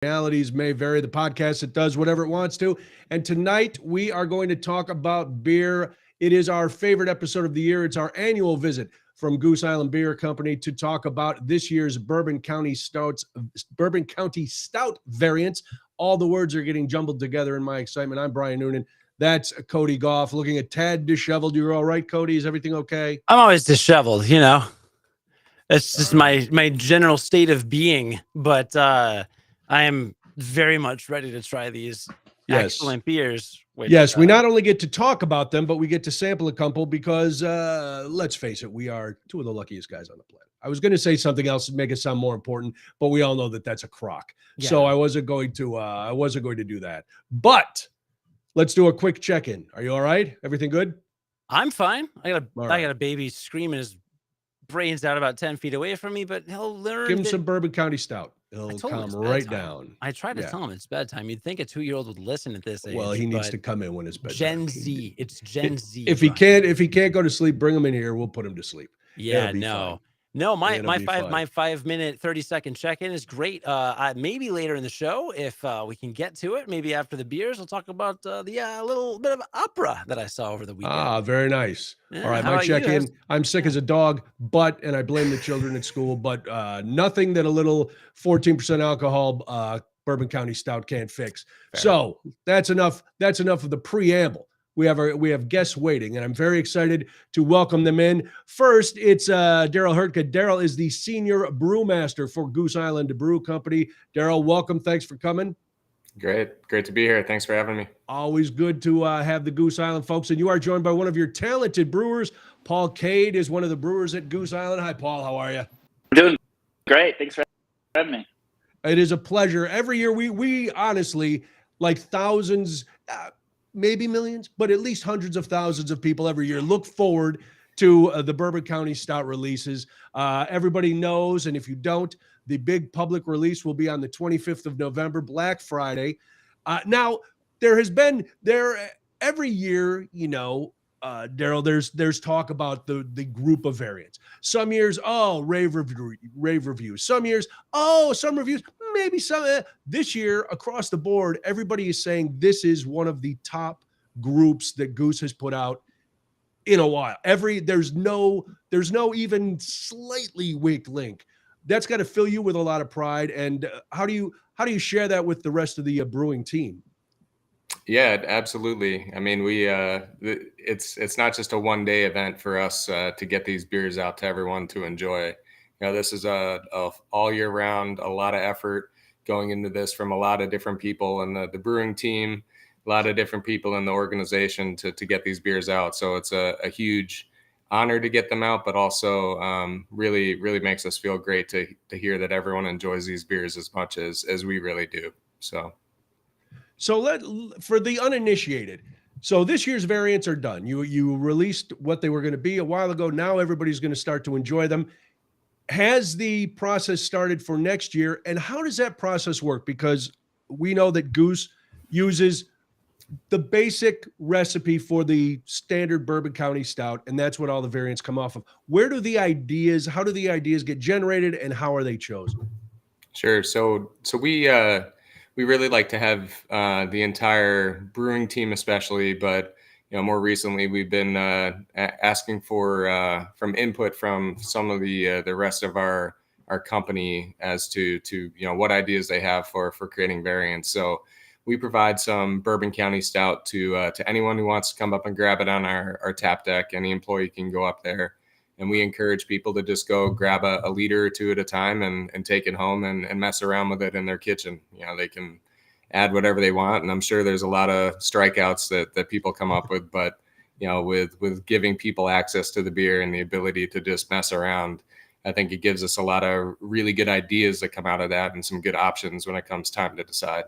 realities may vary. The podcast, it does whatever it wants to. And tonight we are going to talk about beer. It is our favorite episode of the year. It's our annual visit from Goose Island Beer Company to talk about this year's Bourbon County Stout variants. All the words are getting jumbled together in my excitement. I'm Brian Noonan. That's Cody Gough, looking a tad disheveled. You're all right, Cody? Is everything okay? I'm always disheveled, you know. That's just my general state of being. But I am very much ready to try these excellent beers. Yes, we not only get to talk about them, but we get to sample a couple because, let's face it, we are two of the luckiest guys on the planet. I was going to say something else to make it sound more important, but we all know that that's a crock. Yeah. So I wasn't going to do that. But let's do a quick check-in. Are you all right? Everything good? I'm fine. I got a baby screaming his brains out about 10 feet away from me, but he'll learn. Give him some Bourbon County Stout. He'll calm right down. I tried to tell him it's bedtime. You'd think a 2-year-old would listen at this age. Well, he needs to come in when it's bedtime. Gen Z. It's Gen Z. If he can't go to sleep, bring him in here. We'll put him to sleep. Yeah, No, my 5-minute, 30-second check-in is great. Maybe later in the show, if we can get to it, maybe after the beers, we'll talk about the little bit of opera that I saw over the weekend. Ah, very nice. Yeah, all right, my check-in. I'm sick as a dog, and I blame the children at school, but nothing that a little 14% alcohol Bourbon County Stout can't fix. Fair. So that's enough. That's enough of the preamble. We have guests waiting, and I'm very excited to welcome them in. First, it's Daryl Hertka. Daryl is the senior brewmaster for Goose Island Brew Company. Daryl, welcome. Thanks for coming. Great to be here. Thanks for having me. Always good to have the Goose Island folks, and you are joined by one of your talented brewers. Paul Cade is one of the brewers at Goose Island. Hi, Paul. How are you? I'm doing great. Thanks for having me. It is a pleasure. Every year, we honestly, like thousands, maybe millions, but at least hundreds of thousands of people every year look forward to the Bourbon County Stout releases. Everybody knows, and if you don't, the big public release will be on the 25th of November, Black Friday. Now, every year, Daryl, there's talk about the group of variants. Some years, rave reviews. Some years, some reviews, maybe some. This year, across the board, everybody is saying this is one of the top groups that Goose has put out in a while. There's no even slightly weak link. That's got to fill you with a lot of pride. And how do you share that with the rest of the brewing team? Yeah, absolutely. I mean, it's not just a one-day event for us to get these beers out to everyone to enjoy. This is a all year round, a lot of effort going into this from a lot of different people and the brewing team, a lot of different people in the organization to get these beers out. So it's a huge honor to get them out, but also really, really makes us feel great to hear that everyone enjoys these beers as much as we really do. So for the uninitiated, so this year's variants are done. You released what they were going to be a while ago. Now everybody's going to start to enjoy them. Has the process started for next year? And how does that process work? Because we know that Goose uses the basic recipe for the standard Bourbon County Stout, and that's what all the variants come off of. How do the ideas get generated, and how are they chosen? Sure. So we really like to have the entire brewing team, especially, but more recently we've been asking for from input from some of the rest of our company as to what ideas they have for creating variants. So we provide some Bourbon County Stout to anyone who wants to come up and grab it on our tap deck. Any employee can go up there, and we encourage people to just go grab a liter or two at a time and take it home and mess around with it in their kitchen. They can add whatever they want. And I'm sure there's a lot of strikeouts that people come up with, but with giving people access to the beer and the ability to just mess around, I think it gives us a lot of really good ideas that come out of that and some good options when it comes time to decide.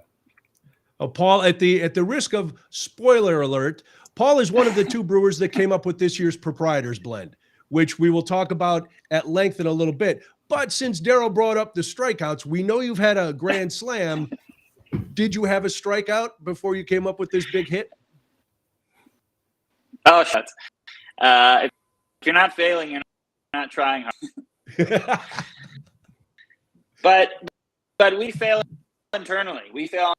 Oh, Paul, at the risk of spoiler alert, Paul is one of the two brewers that came up with this year's Proprietors Blend, which we will talk about at length in a little bit. But since Daryl brought up the strikeouts, we know you've had a grand slam. Did you have a strikeout before you came up with this big hit? Oh, shucks. If you're not failing, you're not trying hard. but we fail internally. We fail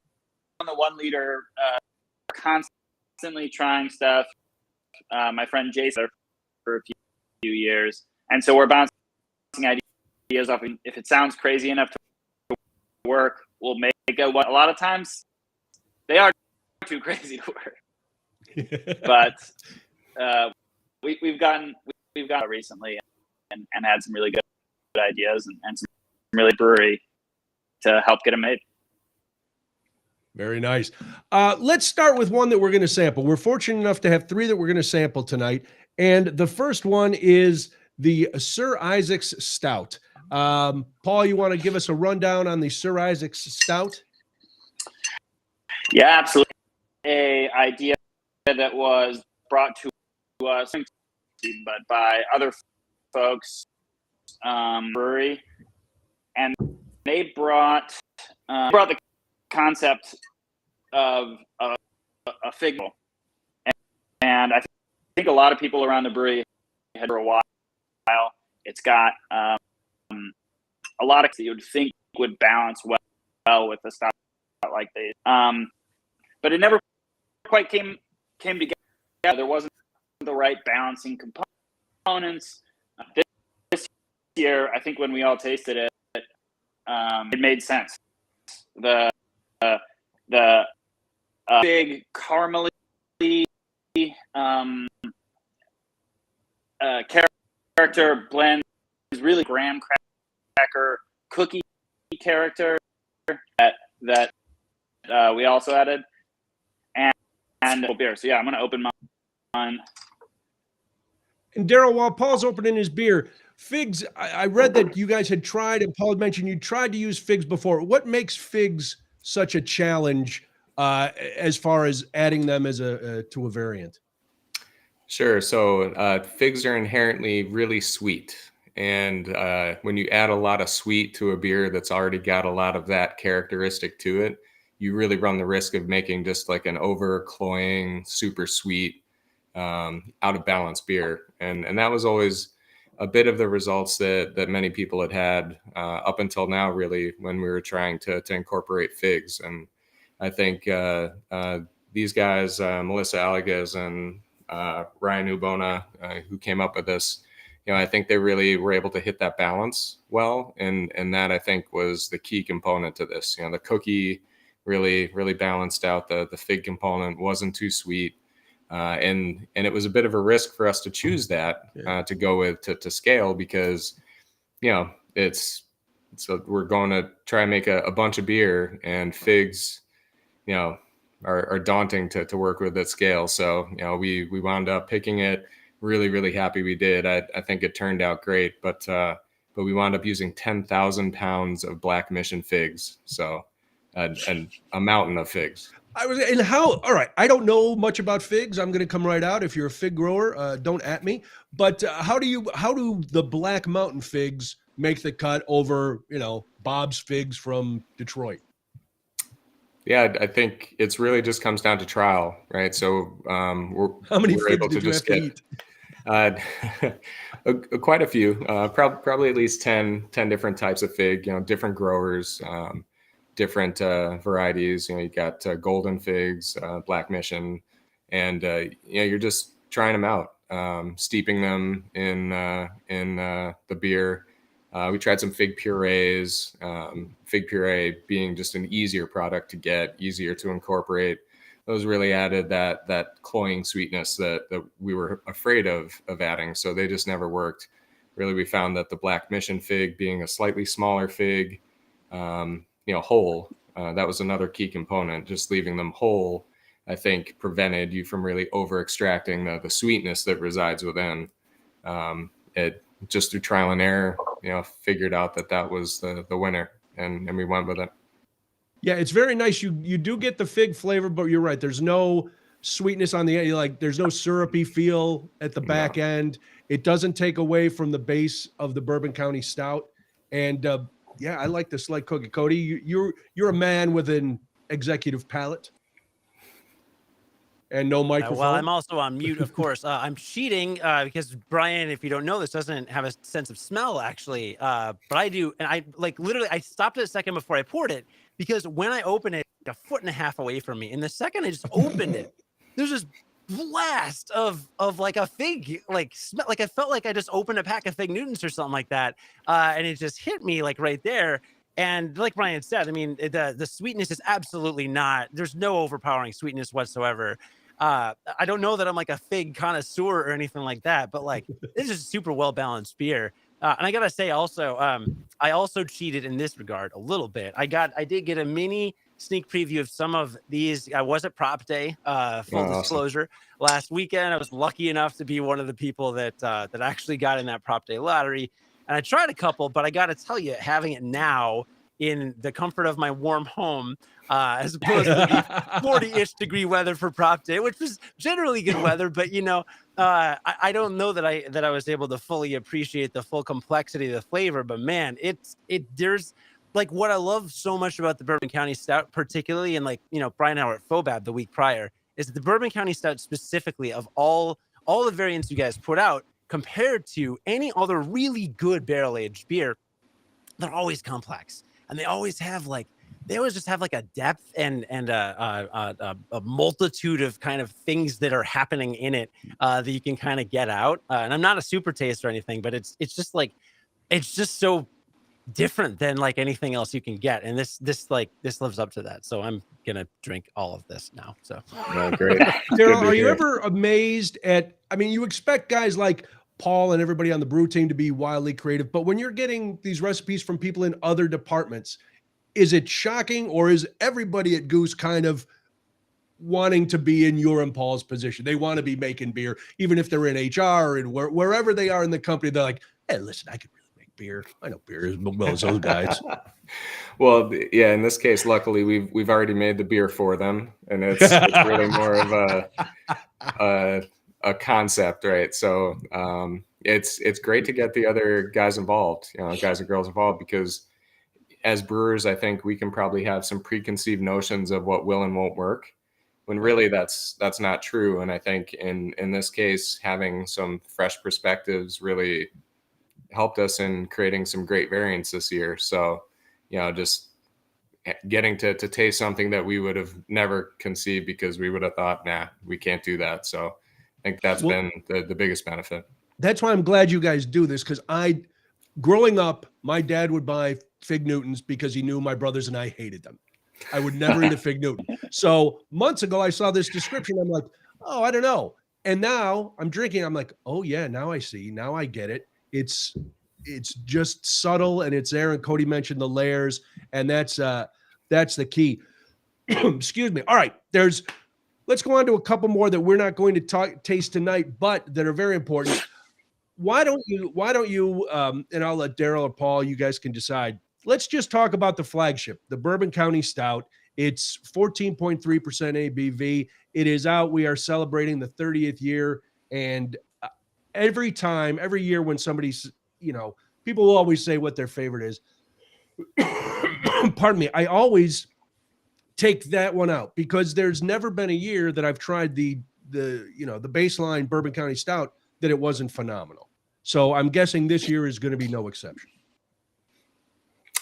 on the 1 liter, constantly trying stuff. My friend Jason for a few years, and so we're bouncing ideas off. If it sounds crazy enough to work, we'll make it. A lot of times, they are too crazy to work. But we've gotten recently and had some really good ideas and some really brewery to help get them made. Very nice. Let's start with one that we're going to sample. We're fortunate enough to have 3 that we're going to sample tonight. And the first one is the Sir Isaac's Stout. Paul, you want to give us a rundown on the Sir Isaac's Stout? Yeah, absolutely. A idea that was brought to us, but by other folks, brewery, and they brought the concept of a fig bowl. And I think a lot of people around the brewery had for a while. It's got a lot of that you would think would balance well with a style like this. But it never quite came together. There wasn't the right balancing components. This year, I think when we all tasted it, it made sense. The big caramely character blend is really graham cracker cookie character that we also added, and beer. So yeah, I'm gonna open mine. And Daryl, while Paul's opening his beer, figs, I read that you guys had tried, and Paul had mentioned you tried to use figs before. What makes figs such a challenge as far as adding them as to a variant? Sure. So figs are inherently really sweet. And when you add a lot of sweet to a beer that's already got a lot of that characteristic to it, you really run the risk of making just like an over-cloying, super sweet, out of balance beer. And that was always a bit of the results that many people had up until now, really, when we were trying to incorporate figs. And I think these guys, Melissa Allegas and Ryan Ubona, who came up with this, I think they really were able to hit that balance well. And that, I think, was the key component to this. The cookie really balanced out the fig component, wasn't too sweet. And it was a bit of a risk for us to choose that to go with to scale, because so we're going to try and make a bunch of beer, and figs are daunting to work with at scale. So we wound up picking it. Really happy we did. I think it turned out great, but we wound up using 10,000 pounds of Black Mission figs, so and a mountain of figs. All right, I don't know much about figs. I'm going to come right out. If you're a fig grower, don't at me. But how do the Black Mountain figs make the cut over, Bob's figs from Detroit? Yeah, I think it's really just comes down to trial, right? So how many figs did you have to eat? Quite a few, probably at least 10 different types of fig, different growers, different varieties. You got golden figs, Black Mission, and you're just trying them out, steeping them in the beer. We tried some fig purees, fig puree being just an easier product to get, easier to incorporate. Those really added that cloying sweetness that we were afraid of adding. So they just never worked. Really, we found that the Black Mission fig, being a slightly smaller fig, whole, that was another key component. Just leaving them whole, I think, prevented you from really over extracting the sweetness that resides within. It just through trial and error, figured out that was the winner, and we went with it. Yeah, it's very nice. You do get the fig flavor, but you're right. There's no sweetness on the end. There's no syrupy feel at the back end. It doesn't take away from the base of the Bourbon County Stout. And I like the slight cookie. Cody, you're a man with an executive palate and no microphone. Well, I'm also on mute, of course. I'm cheating because Brian, if you don't know this, doesn't have a sense of smell, actually. But I do. And I literally, I stopped it a second before I poured it. because when I opened it, a foot and a half away from me, and the second I just opened it, there's this blast of like a fig, like smell, like I felt like I just opened a pack of Fig Newtons or something like that, and it just hit me like right there. And like Brian said, I mean, the sweetness is absolutely not. There's no overpowering sweetness whatsoever. I don't know that I'm like a fig connoisseur or anything like that, but like this is a super well balanced beer. And I gotta say also, I also cheated in this regard a little bit. I did get a mini sneak preview of some of these. I was at Prop Day, full disclosure, last weekend. I was lucky enough to be one of the people that actually got in that Prop Day lottery. And I tried a couple, but I got to tell you, having it now in the comfort of my warm home, as opposed to the 40-ish degree weather for Prop Day, which was generally good weather, but you know, I don't know that I was able to fully appreciate the full complexity of the flavor. But man, there's like what I love so much about the Bourbon County Stout, particularly, and like, you know, Brian and I were at FOBAB the week prior, is the Bourbon County Stout specifically, of all the variants you guys put out, compared to any other really good barrel-aged beer, they're always complex, and they always just have like a depth and a multitude of kind of things that are happening in it that you can kind of get out. And I'm not a super taster or anything, but it's just so different than like anything else you can get, and this lives up to that. So I'm gonna drink all of this now. So great. Daryl, are you ever amazed at, I mean, you expect guys like Paul and everybody on the brew team to be wildly creative, but when you're getting these recipes from people in other departments, is it shocking, or is everybody at Goose kind of wanting to be in your and Paul's position? They want to be making beer, even if they're in HR and wherever they are in the company. They're like, hey, listen, I could really make beer. I know beer as well as those guys. Well, yeah, in this case, luckily we've already made the beer for them, and it's really more of a concept, right? So it's great to get the other guys involved, you know, guys and girls involved, because as brewers, I think we can probably have some preconceived notions of what will and won't work, when really that's not true. And I think in this case, having some fresh perspectives really helped us in creating some great variants this year. So, you know, just getting to taste something that we would have never conceived, because we would have thought, nah, we can't do that. So I think that's been the biggest benefit. That's why I'm glad you guys do this, because growing up, my dad would buy Fig Newtons because he knew my brothers and I hated them. I would never eat a Fig Newton. So months ago, I saw this description. I'm like, oh, I don't know. And now I'm drinking. I'm like, oh yeah, now I see. Now I get it. It's just subtle, and it's there. And Cody mentioned the layers, and that's the key. Excuse me. All right, let's go on to a couple more that we're not going to taste tonight, but that are very important. Why don't you, and I'll let Daryl or Paul, you guys can decide. Let's just talk about the flagship, the Bourbon County Stout. It's 14.3% ABV. It is out. We are celebrating the 30th year. And every year when somebody's, you know, people will always say what their favorite is. Pardon me. I always take that one out, because there's never been a year that I've tried the baseline Bourbon County Stout that it wasn't phenomenal. So I'm guessing this year is going to be no exception.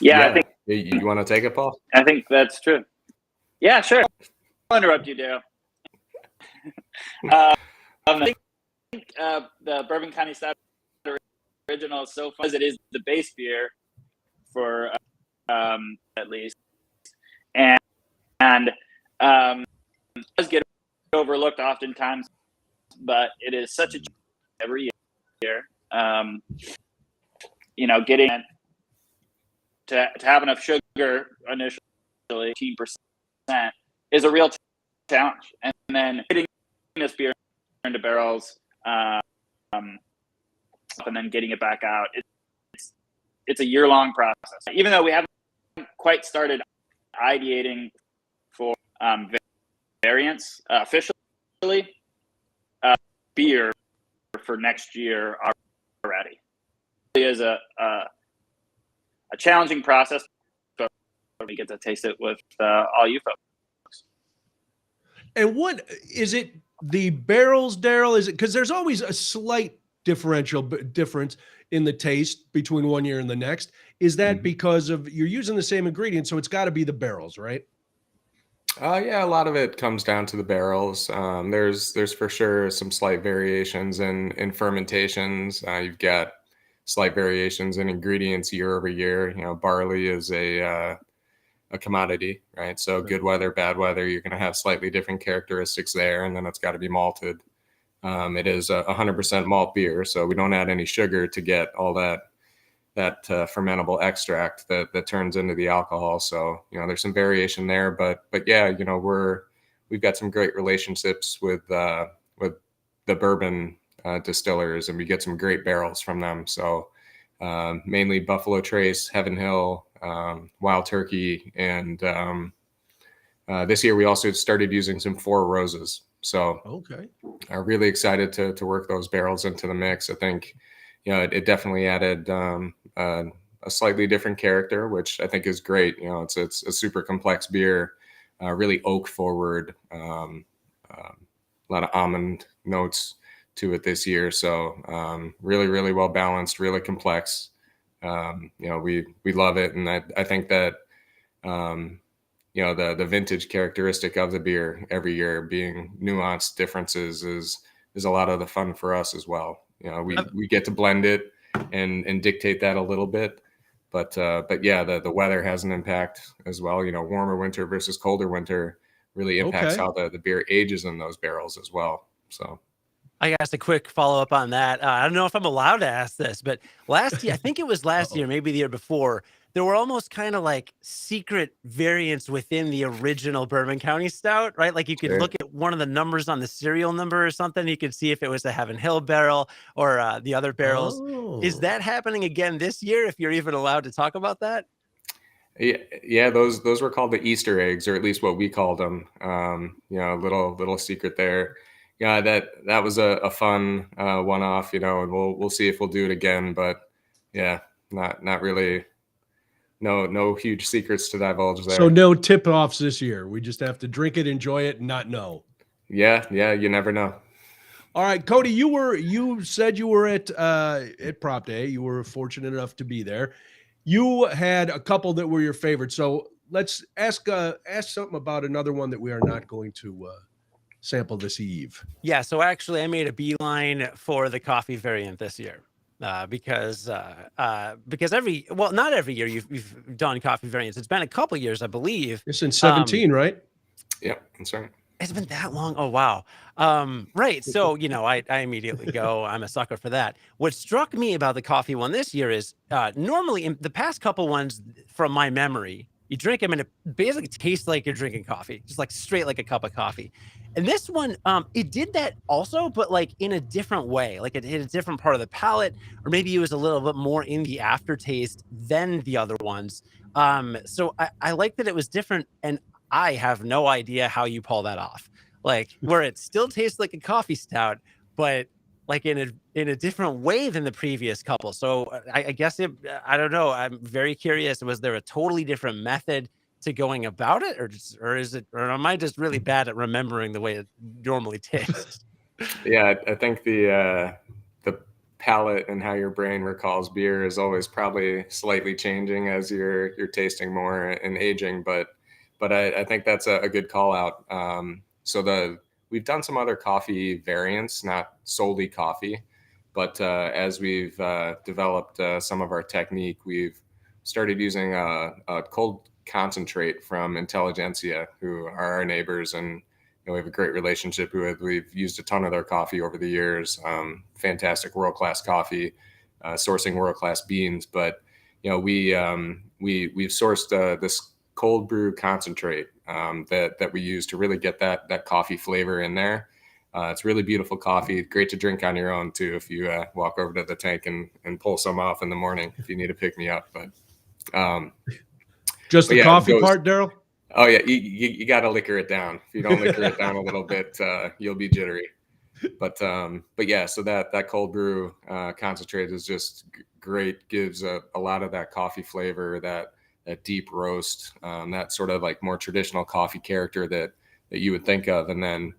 Yeah. I think you want to take it, Paul? I think that's true. Yeah, sure. I'll interrupt you, Daryl. I think the Bourbon County Stout original is so fun, as it is the base beer for at least, and does get overlooked oftentimes, but it is such a every year. You know, getting to have enough sugar initially, 18%, is a real challenge, and then getting this beer into barrels, and then getting it back out. It's a year-long process. Even though we haven't quite started ideating for variants officially, beer for next year already. It is a challenging process, but we get to taste it with all you folks. And what is it? The barrels, Daryl? Is it because there's always a slight difference? in the taste between one year and the next. Is that Mhm. because of you're using the same ingredients, so it's got to be the barrels, right? Yeah, a lot of it comes down to the barrels. There's for sure some slight variations in fermentations. You've got slight variations in ingredients year over year. You know, barley is a commodity, right? So Right. good weather, bad weather, you're going to have slightly different characteristics there, and then it's got to be malted. It is a 100% malt beer, so we don't add any sugar to get all that fermentable extract that turns into the alcohol. So, you know, there's some variation there, but yeah, you know, we've got some great relationships with the bourbon distillers, and we get some great barrels from them. So mainly Buffalo Trace, Heaven Hill, Wild Turkey, and this year we also started using some Four Roses. So Okay. I'm really excited to work those barrels into the mix. I think, you know, it definitely added a slightly different character, which I think is great. You know, it's a super complex beer, really oak forward, a lot of almond notes to it this year. So really, really well balanced, really complex. You know, we love it, and I think that you know, the vintage characteristic of the beer every year being nuanced differences is a lot of the fun for us as well. You know, we get to blend it and dictate that a little bit, but yeah, the weather has an impact as well. You know, warmer winter versus colder winter really impacts Okay. how the beer ages in those barrels as well. So I asked a quick follow up on that. I don't know if I'm allowed to ask this, but last year, I think it was last year, maybe the year before, there were almost kind of like secret variants within the original Bourbon County Stout, right? Like you could sure. look at one of the numbers on the serial number or something. You could see if it was the Heaven Hill barrel or the other barrels. Is Oh. that happening again this year? If you're even allowed to talk about that? Yeah, those were called the Easter eggs, or at least what we called them. You know, little secret there. Yeah, that was a fun one-off. You know, and we'll see if we'll do it again. But yeah, not really. No huge secrets to divulge So there. no tip offs this year. We just have to drink it, enjoy it, and not know. Yeah, you never know. All right, Cody, you said you were at Prop Day. You were fortunate enough to be there. You had a couple that were your favorites. So let's ask something about another one that we are not going to sample this eve. Yeah, so actually, I made a beeline for the coffee variant this year because not every year you've done coffee variants. It's been a couple years, I believe. It's in 17, right? Yeah, that's right. It's been that long. Oh, wow. Right. So, you know, I immediately go, I'm a sucker for that. What struck me about the coffee one this year is normally in the past couple ones from my memory, you drink them and it basically tastes like you're drinking coffee, just like straight like a cup of coffee. And this one, it did that also, but like in a different way. Like it hit a different part of the palate, or maybe it was a little bit more in the aftertaste than the other ones. So I like that it was different. And I have no idea how you pull that off. Like where it still tastes like a coffee stout, but like in a different way than the previous couple. So I guess I don't know. I'm very curious. Was there a totally different method to going about it, or am I just really bad at remembering the way it normally tastes? Yeah, I think the palate and how your brain recalls beer is always probably slightly changing as you're tasting more and aging, but I think that's a good call out. So we've done some other coffee variants, not solely coffee, but as we've developed some of our technique, we've started using a cold concentrate from Intelligentsia, who are our neighbors, and you know, we have a great relationship with. We've used a ton of their coffee over the years. Fantastic world-class coffee, sourcing world-class beans. But you know, we've sourced this cold brew concentrate that we use to really get that coffee flavor in there. It's really beautiful coffee. Great to drink on your own too if you walk over to the tank and pull some off in the morning if you need to pick me up. Just the coffee part, Daryl? Oh yeah, you got to liquor it down. If you don't liquor it down a little bit, you'll be jittery. But yeah, so that cold brew concentrate is just great. Gives a lot of that coffee flavor, that deep roast, that sort of like more traditional coffee character that you would think of. And then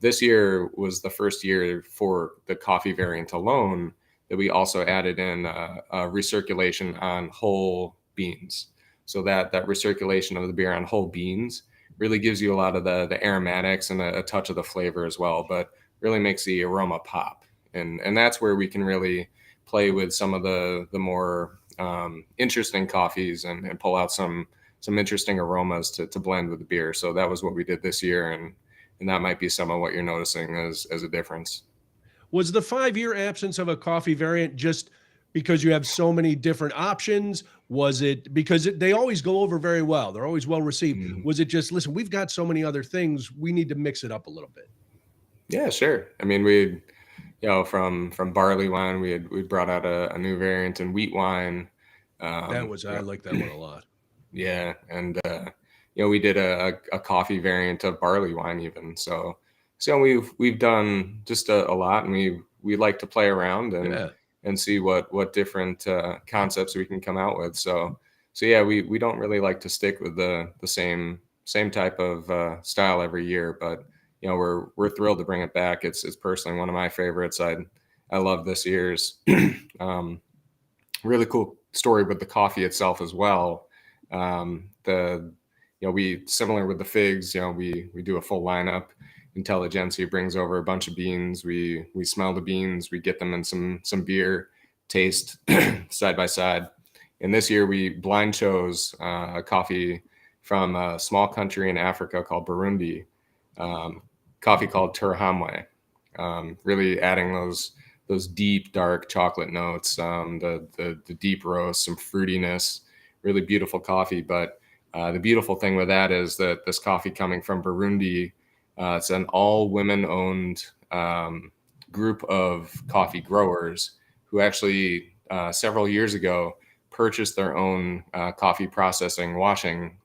this year was the first year for the coffee variant alone that we also added in recirculation on whole beans. So that recirculation of the beer on whole beans really gives you a lot of the aromatics and a touch of the flavor as well, but really makes the aroma pop. And that's where we can really play with some of the more interesting coffees and pull out some interesting aromas to blend with the beer. So that was what we did this year, and that might be some of what you're noticing as a difference. Was the 5-year absence of a coffee variant just because you have so many different options? Was it because they always go over very well? They're always well received. Mm-hmm. Was it just, listen, we've got so many other things, we need to mix it up a little bit? Yeah, sure. I mean, we, from barley wine, we brought out a new variant in wheat wine. I like that one a lot. Yeah, and we did a coffee variant of barley wine even. So we've done just a lot, and we like to play around and see what different concepts we can come out with. So yeah, we don't really like to stick with the same type of style every year, but we're thrilled to bring it back. It's personally one of my favorites. I love this year's. Really cool story with the coffee itself as well. We similar with the figs, we do a full lineup. Intelligentsia brings over a bunch of beans. We smell the beans, we get them in some beer, taste side by side. And this year we blind chose a coffee from a small country in Africa called Burundi, coffee called Turahamwe. Really adding those deep, dark chocolate notes, the deep roast, some fruitiness, really beautiful coffee. But the beautiful thing with that is that this coffee coming from Burundi, it's an all women-owned group of coffee growers who actually several years ago purchased their own coffee processing washing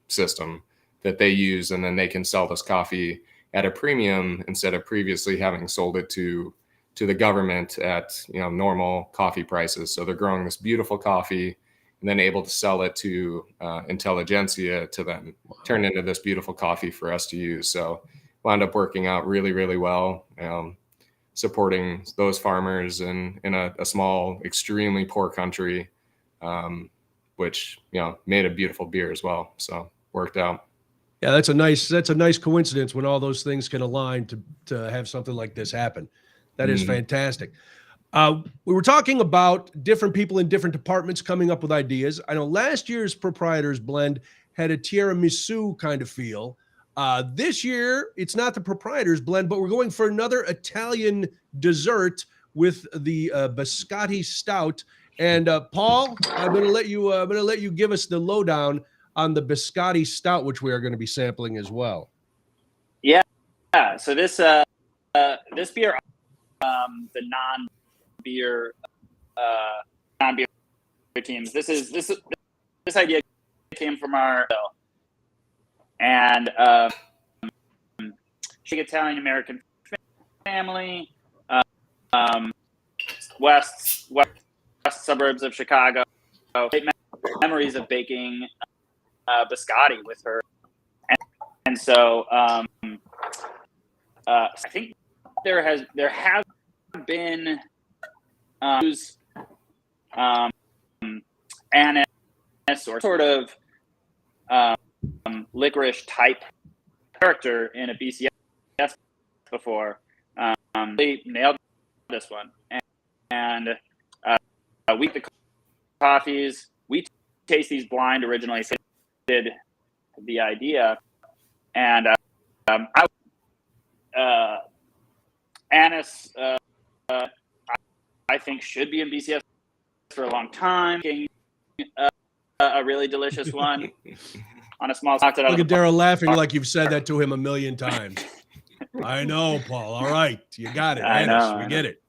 system that they use, and then they can sell this coffee at a premium instead of previously having sold it to the government at normal coffee prices. So they're growing this beautiful coffee and then able to sell it to Intelligentsia to then turn into this beautiful coffee for us to use. So wound up working out really, really well, supporting those farmers in a small, extremely poor country, which made a beautiful beer as well. So worked out. Yeah, that's a nice coincidence when all those things can align to have something like this happen. That is fantastic. We were talking about different people in different departments coming up with ideas. I know last year's Proprietors Blend had a tiramisu kind of feel. This year, it's not the Proprietors Blend, but we're going for another Italian dessert with the biscotti stout. And Paul, I'm going to let you give us the lowdown on the biscotti stout, which we are going to be sampling as well. Yeah. So this beer, the non-beer teams. This idea came from our and Italian American family, west suburbs of Chicago. Memories of baking biscotti with her, and so I think there have been anise or sort of licorice type character in a BCS before. They nailed this one, and we the coffees. We taste these blind originally. So did the idea, and anise I think should be in BCS for a long time. A really delicious one on a small stock. Look at Daryl laughing like you've said that to him a million times. I know, Paul. All right, you got it. Anise, we get it.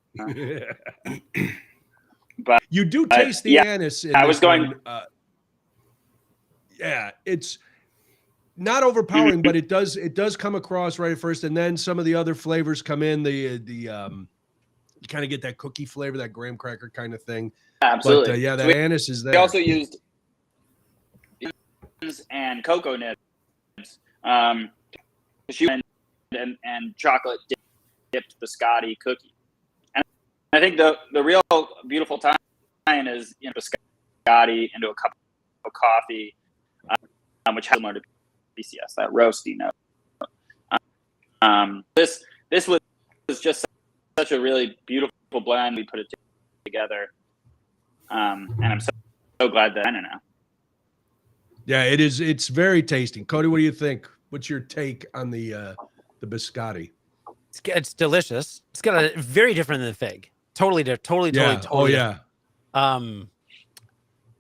But you do taste the anise. I was going. Yeah, it's not overpowering, but it does come across right at first, and then some of the other flavors come in. You kind of get that cookie flavor, that graham cracker kind of thing. Absolutely. But that anise is there. We also used and cocoa nibs, and chocolate dipped biscotti cookie. And I think the real beautiful tie-in is, biscotti into a cup of coffee, which has similar to BCS, that roasty note. This was just such a really beautiful blend. We put it together, and I'm so glad that I know. Yeah, it is. It's very tasty. Cody, what do you think? What's your take on the biscotti? It's delicious. It's got a very different than the fig. Totally. Oh yeah. And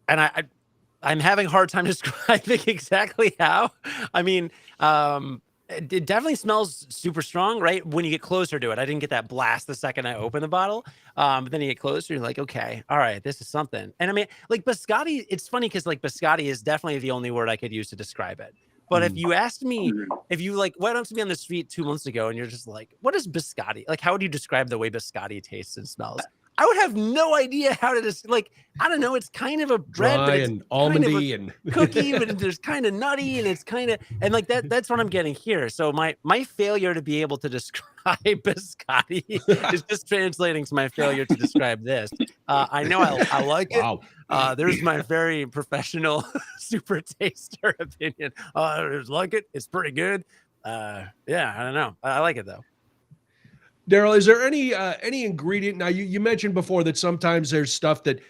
I'm having a hard time describing exactly how. I mean, it definitely smells super strong, right? When you get closer to it. I didn't get that blast the second I opened the bottle. But then you get closer, you're like, okay, all right, this is something. And I mean, like biscotti, it's funny because like biscotti is definitely the only word I could use to describe it. But if you asked me, if you like went up to me on the street 2 months ago and you're just like, what is biscotti? Like, how would you describe the way biscotti tastes and smells? I would have no idea how to like, I don't know. It's kind of a bread, dry but it's and almondy kind of and cookie, but there's kind of nutty and it's kind of, and like that's what I'm getting here. So my failure to be able to describe biscotti is just translating to my failure to describe this. I know I like it. There's my very professional super taster opinion. I just like it. It's pretty good. Yeah, I don't know. I like it though. Daryl, is there any ingredient? Now you mentioned before that sometimes there's stuff that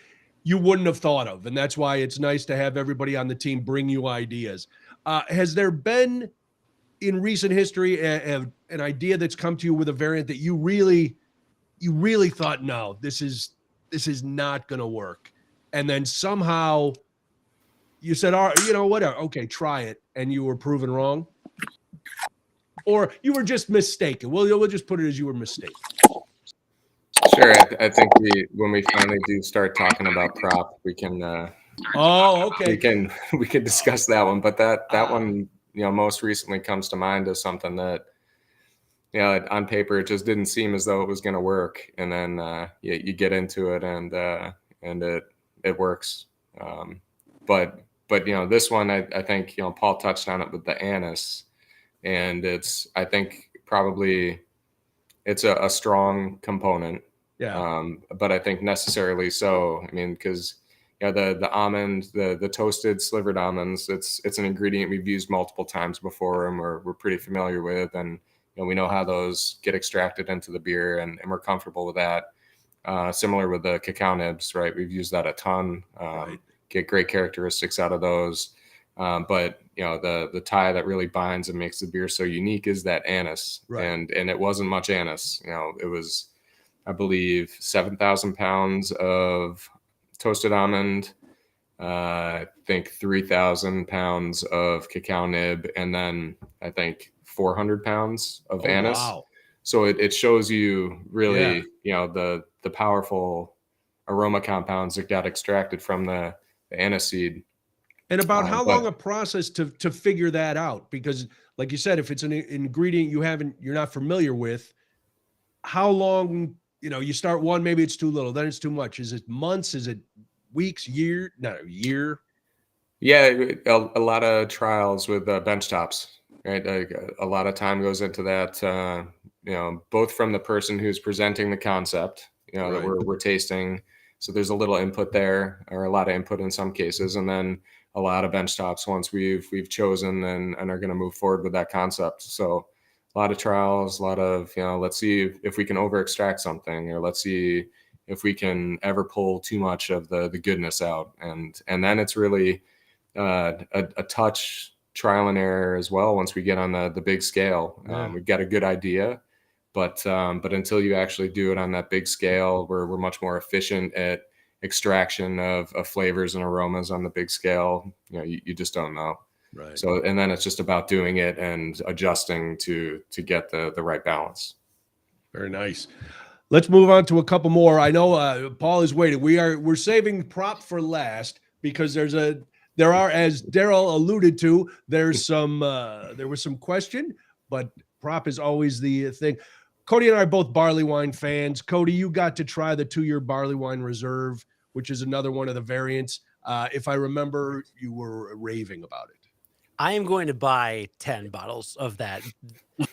you wouldn't have thought of, and that's why it's nice to have everybody on the team bring you ideas. Has there been in recent history an idea that's come to you with a variant that you really thought, no, this is not going to work, and then somehow you said, all right, whatever, okay, try it, and you were proven wrong? Or you were just mistaken. Well, we'll just put it as you were mistaken. Sure. I think when we finally do start talking about prop, we can. Okay. We can discuss that one. But that one, most recently comes to mind as something that, on paper it just didn't seem as though it was going to work, and then you get into it and it works. But this one, I think Paul touched on it with the anise. And I think probably it's a strong component. Yeah. But I think necessarily so. I mean, because the almond, the toasted slivered almonds, it's an ingredient we've used multiple times before, and we're pretty familiar with, and we know how those get extracted into the beer, and we're comfortable with that. Similar with the cacao nibs, right? We've used that a ton. Right. Get great characteristics out of those. But the tie that really binds and makes the beer so unique is that anise, right. and it wasn't much anise. It was, I believe, 7,000 pounds of toasted almond. I think 3,000 pounds of cacao nib, and then I think 400 pounds of anise. Wow. So it shows you really, the powerful aroma compounds that got extracted from the aniseed. And about how long a process to figure that out? Because like you said, if it's an ingredient you're not familiar with, how long, you start one, maybe it's too little, then it's too much. Is it months? Is it weeks, year? No, year. Yeah. A lot of trials with bench tops, right? A lot of time goes into that, both from the person who's presenting the concept, right. that we're tasting. So there's a little input there, or a lot of input in some cases. And then a lot of bench tops once we've chosen and are going to move forward with that concept. So a lot of trials, a lot of, let's see if we can over extract something, or let's see if we can ever pull too much of the goodness out. And then it's really a touch trial and error as well. Once we get on the big scale, we've got a good idea, but until you actually do it on that big scale, we're much more efficient at extraction of flavors and aromas on the big scale. You just don't know. Right. So, and then it's just about doing it and adjusting to get the right balance. Very nice. Let's move on to a couple more. I know Paul is waiting. We're saving prop for last because there are, as Daryl alluded to, there was some question, but prop is always the thing. Cody and I are both barley wine fans. Cody, you got to try the 2-year barley wine reserve, which is another one of the variants. If I remember, you were raving about it. I am going to buy 10 bottles of that.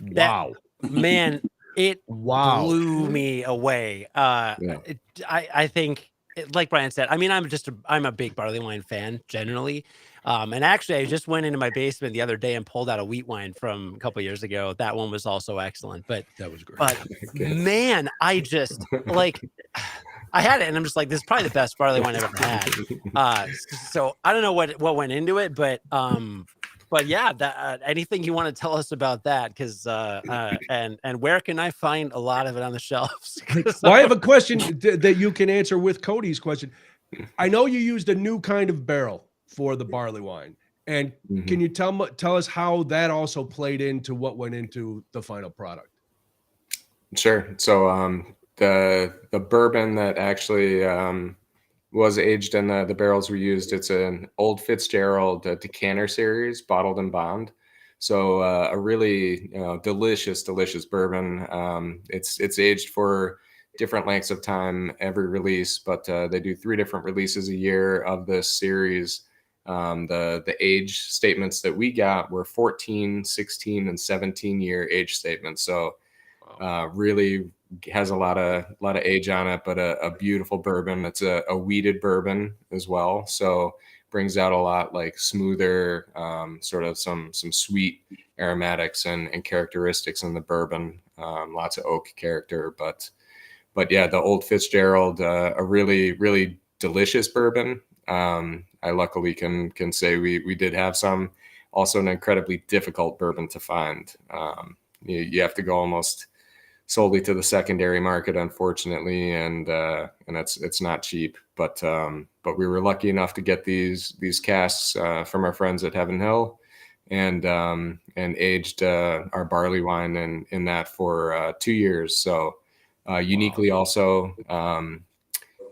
Wow. Man, It blew me away. I think, like Brian said, I mean, I'm a big barley wine fan generally. And actually, I just went into my basement the other day and pulled out a wheat wine from a couple years ago. That one was also excellent. But that was great. But man, I just like. I had it, and I'm just like, this is probably the best barley wine I've ever had. So I don't know what went into it, but yeah, that anything you want to tell us about that? Because and where can I find a lot of it on the shelves? Well, I have a question that you can answer with Cody's question. I know you used a new kind of barrel for the barley wine, and can you tell us how that also played into what went into the final product? Sure. So the bourbon that actually was aged in the barrels we used, it's an Old Fitzgerald decanter series, bottled and bond. So a really delicious bourbon. It's aged for different lengths of time every release, but they do 3 different releases a year of this series. The age statements that we got were 14, 16, and 17-year age statements. So really has a lot of age on it, but a beautiful bourbon. It's a wheated bourbon as well, so brings out a lot like smoother, sort of some sweet aromatics and characteristics in the bourbon. Lots of oak character, but yeah, the Old Fitzgerald, a really delicious bourbon. I luckily can say we did have some. Also, an incredibly difficult bourbon to find. You have to go almost solely to the secondary market, unfortunately, and it's not cheap. But we were lucky enough to get these casks from our friends at Heaven Hill, and aged our barley wine in that for 2 years. So uniquely, also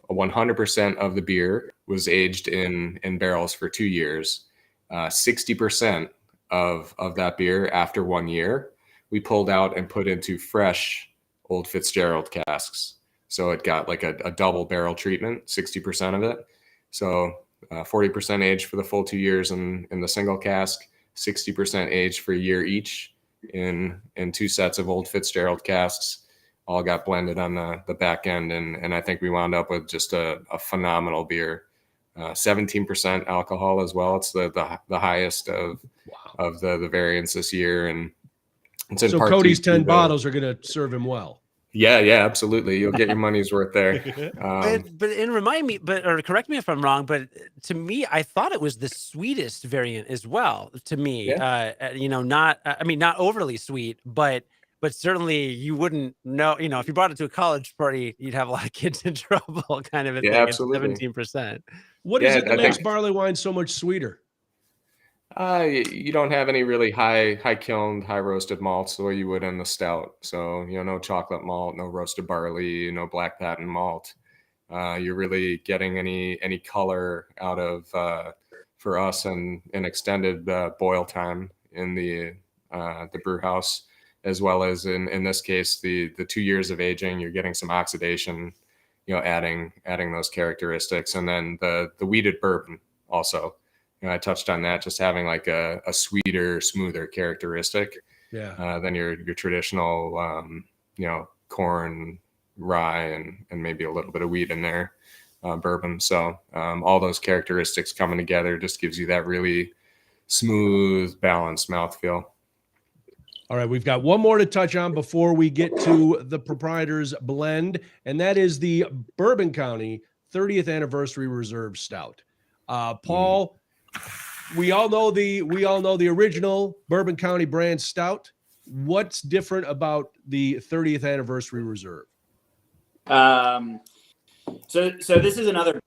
100% of the beer was aged in barrels for 2 years. 60% of that beer after 1 year we pulled out and put into fresh Old Fitzgerald casks. So it got like a double barrel treatment, 60% of it. So 40% aged for the full 2 years in the single cask, 60% aged for a year each in 2 sets of Old Fitzgerald casks. All got blended on the back end. And I think we wound up with just a phenomenal beer. 17% alcohol as well. It's the highest of the variants this year. And so Cody's 10 bottles are going to serve him well. Yeah, absolutely. You'll get your money's worth there. But remind me, or correct me if I'm wrong, but to me, I thought it was the sweetest variant as well. To me, not overly sweet, but certainly you wouldn't know. If you brought it to a college party, you'd have a lot of kids in trouble, kind of a thing. Absolutely. 17%. What is it that makes barley wine so much sweeter? You don't have any really high kilned, high roasted malts the way you would in the stout. So, no chocolate malt, no roasted barley, no black patent malt. You're really getting any color out of, for us, an extended boil time in the brew house, as well as in this case, the 2 years of aging. You're getting some oxidation, adding those characteristics, and then the wheated bourbon also. I touched on that, just having like a sweeter, smoother characteristic than your traditional, corn, rye, and maybe a little bit of wheat in there, bourbon. So all those characteristics coming together just gives you that really smooth, balanced mouthfeel. All right, we've got one more to touch on before we get to the proprietor's blend, and that is the Bourbon County 30th Anniversary Reserve Stout. Paul. We all know the original Bourbon County brand stout. What's different about the 30th Anniversary Reserve? So this is another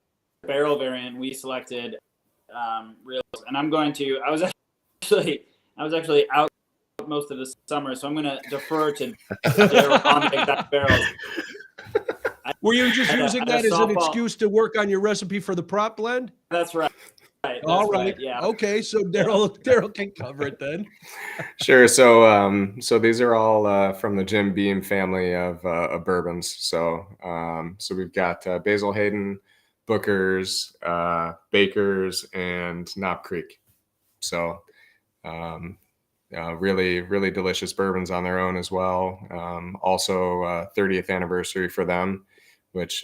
barrel variant we selected. And I'm going to. I was actually out most of the summer, so I'm going to defer to on the exact barrels. Were you just using that as an excuse to work on your recipe for the prop blend? That's right. All right. Right, yeah. Okay. So Daryl can cover it then. Sure. So these are all from the Jim Beam family of bourbons. So we've got Basil Hayden, Booker's, Baker's, and Knob Creek. So really, really delicious bourbons on their own as well. Also 30th anniversary for them, which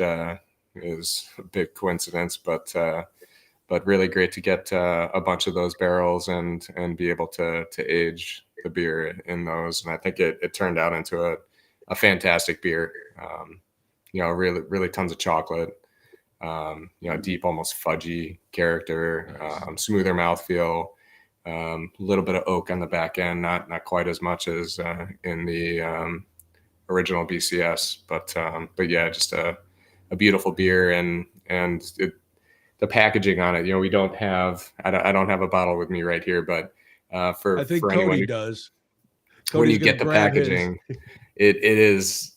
is a big coincidence, but really great to get a bunch of those barrels and be able to age the beer in those. And I think it turned out into a fantastic beer. Really, really tons of chocolate, deep, almost fudgy character, smoother mouthfeel, a little bit of oak on the back end, not quite as much as in the original BCS, but yeah, just a beautiful beer. And the packaging on it, we don't have, I don't have a bottle with me right here, but I think for Cody does. When you get the packaging, it is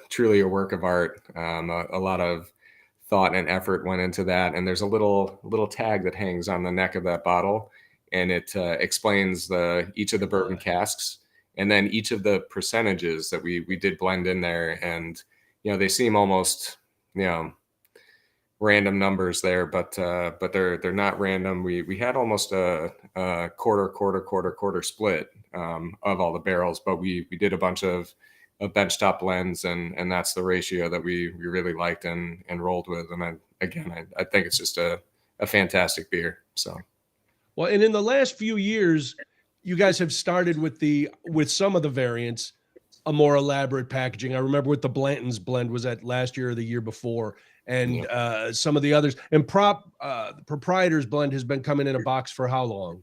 truly a work of art. A lot of thought and effort went into that. And there's a little tag that hangs on the neck of that bottle, and it explains each of the bourbon casks, and then each of the percentages that we did blend in there. And, they seem almost, random numbers there, but they're not random. We had almost a quarter split of all the barrels, but we did a bunch of benchtop blends, and that's the ratio that we really liked and rolled with. And I think it's just a fantastic beer. So, well, and in the last few years, you guys have started with some of the variants, a more elaborate packaging. I remember with the Blanton's blend, was that last year or the year before? And some of the others. And the Proprietor's blend has been coming in a box for how long?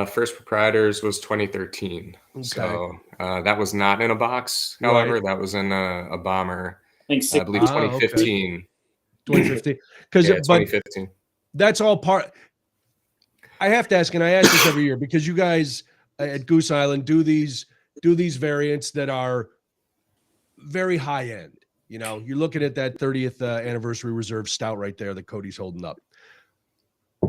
First Proprietors was 2013. Okay. So that was not in a box. However, that was in a bomber. I believe 2015. Okay. 2015. Because 2015. That's all part. I have to ask, and I ask this every year, because you guys at Goose Island do these variants that are very high end. You're looking at that 30th anniversary reserve stout right there that Cody's holding up.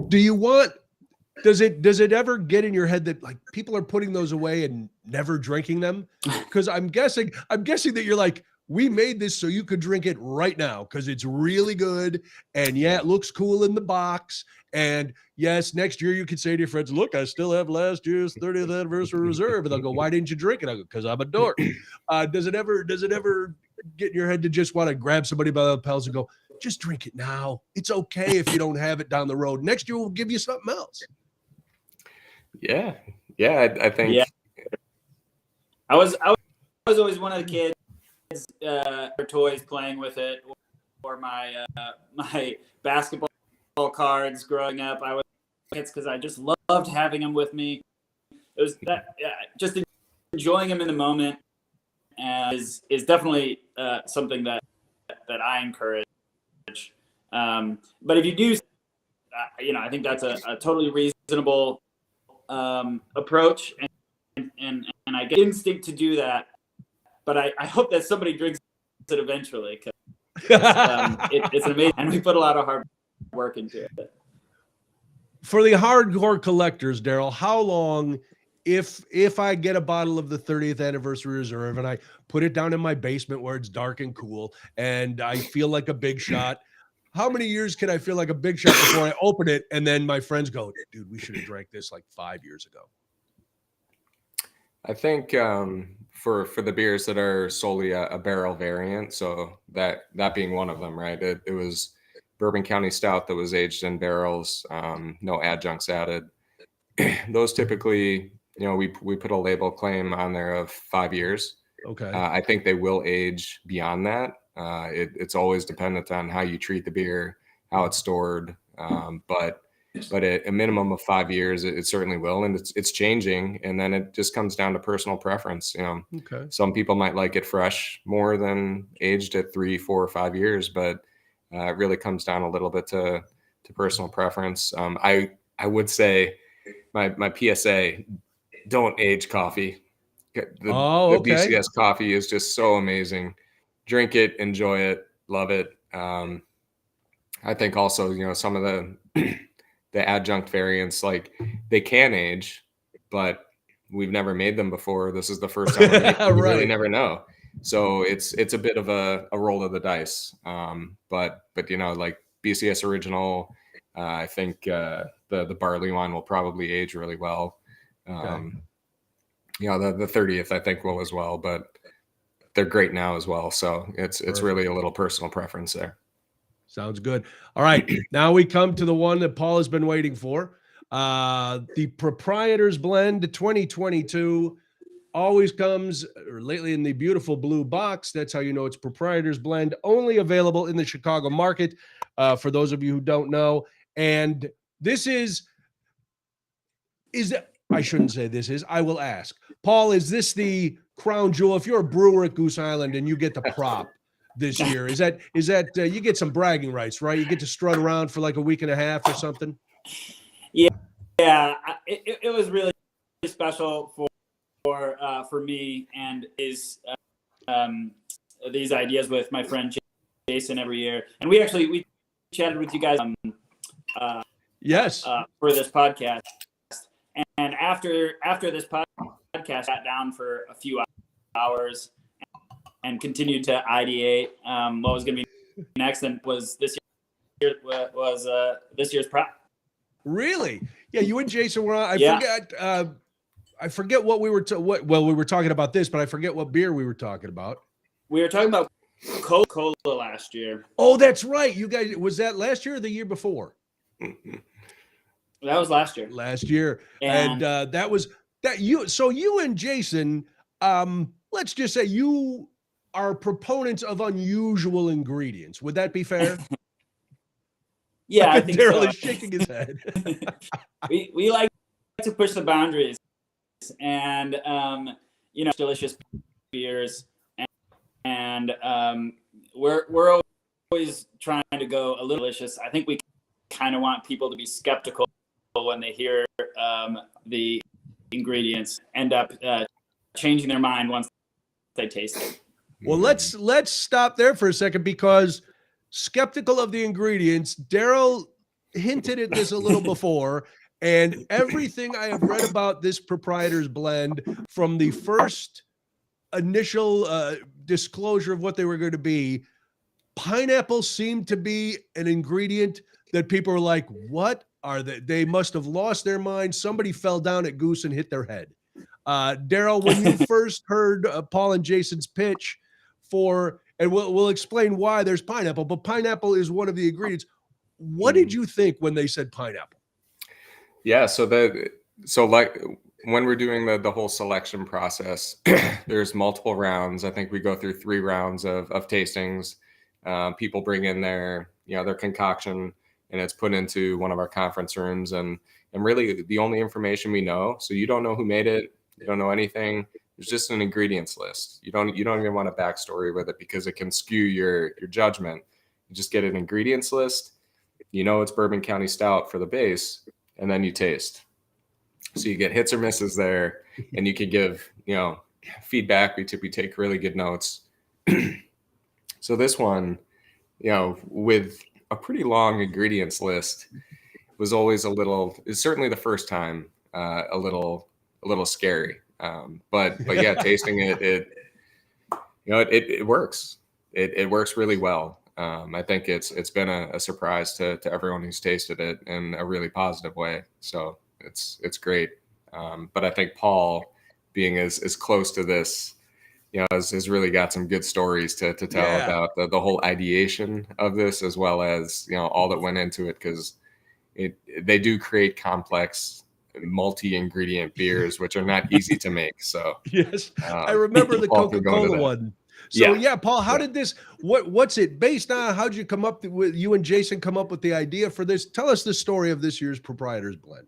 Does it ever get in your head that like people are putting those away and never drinking them? Because I'm guessing that you're like, we made this so you could drink it right now because it's really good. And it looks cool in the box. And yes, next year you could say to your friends, look, I still have last year's 30th anniversary reserve. And they'll go, why didn't you drink it? I go, because I'm a dork. Does it ever get in your head to just want to grab somebody by the lapels and go, just drink it now? It's okay if you don't have it down the road. Next year we'll give you something else. Yeah. I think. Yeah. I was always one of the kids, or toys playing with it, or my basketball cards growing up. It's because I just loved having them with me. It was that just enjoying them in the moment is definitely something that I encourage. But if you do, I think that's a totally reasonable approach, and I get instinct to do that. But I hope that somebody drinks it eventually, because it's amazing, and we put a lot of hard work into it. For the hardcore collectors, Daryl, how long, if I get a bottle of the 30th anniversary reserve and I put it down in my basement where it's dark and cool and I feel like a big shot, how many years can I feel like a big shot before I open it and then my friends go, dude, we should have drank this like 5 years ago? I think for the beers that are solely a barrel variant, so that being one of them, right? It was Bourbon County Stout that was aged in barrels, no adjuncts added. Those typically, we put a label claim on there of 5 years. Okay. I think they will age beyond that. It's always dependent on how you treat the beer, how it's stored. But at a minimum of 5 years, it certainly will. And it's changing. And then it just comes down to personal preference. Okay. Some people might like it fresh more than aged at 3, 4, or 5 years, but it really comes down a little bit to personal preference. I would say my PSA, don't age coffee. The BCS coffee is just so amazing. Drink it, enjoy it, love it. I think also, some of the adjunct variants, like they can age, but we've never made them before. This is the first time we're making them. We really never know. So it's a bit of a roll of the dice. But like BCS original, I think the barley wine will probably age really well. You know, the 30th I think will as well, but they're great now as well. So it's really a little personal preference there. Sounds good. All right. Now we come to the one that Paul has been waiting for. The Proprietors Blend 2022 always comes lately in the beautiful blue box. That's how you know it's Proprietors Blend, only available in the Chicago market, for those of you who don't know. And this is I shouldn't say this is, I will ask. Paul, is this the crown jewel? If you're a brewer at Goose Island and you get the prop this year, is that you get some bragging rights, right? You get to strut around for like a week and a half or something? Yeah. It was really special for me, and is these ideas with my friend Jason every year. And we chatted with you guys yes, for this podcast. And after this podcast, sat down for a few hours and continued to ideate what was going to be next, and was this year's prop. Really? Yeah, you and Jason were on. I forget what we were we were talking about this, but I forget what beer we were talking about. We were talking about Coca-Cola last year. Oh, that's right. You guys, was that last year or the year before? That was last year. Last year. And that was that you. So you and Jason, let's just say you are proponents of unusual ingredients. Would that be fair? Yeah, I think Daryl so. is shaking his head. we like to push the boundaries, and delicious beers, and we're always trying to go a little delicious. I think we kind of want people to be skeptical when they hear the ingredients, end up changing their mind once they taste it. Well, let's stop there for a second, because skeptical of the ingredients, Daryl hinted at this a little before, and everything I have read about this Proprietors Blend, from the first initial disclosure of what they were going to be, pineapple seemed to be an ingredient that people were like, what are they? They must have lost their mind. Somebody fell down at Goose and hit their head. Daryl, when you first heard Paul and Jason's pitch and we'll explain why there's pineapple, but pineapple is one of the ingredients. What did you think when they said pineapple? Yeah, so like when we're doing the whole selection process, there's multiple rounds. I think we go through 3 rounds of tastings. People bring in their concoction, and it's put into one of our conference rooms, and really the only information we know. So you don't know who made it, you don't know anything. It's just an ingredients list. You don't even want a backstory with it, because it can skew your judgment. You just get an ingredients list. You know it's Bourbon County Stout for the base, and then you taste. So you get hits or misses there, and you can give feedback. We take really good notes. So this one, with a pretty long ingredients list, was always certainly the first time a little scary. But yeah, tasting it works. It works really well. I think it's been a surprise to everyone who's tasted it in a really positive way. So it's great. But I think Paul, being as close to this, has really got some good stories to tell about the whole ideation of this, as well as all that went into it, because they do create complex multi-ingredient beers, which are not easy to make. So yes, I remember the Coca-Cola one. So yeah, Paul, how did this? What's it based on? How did you come up with? You and Jason come up with the idea for this? Tell us the story of this year's Proprietors Blend.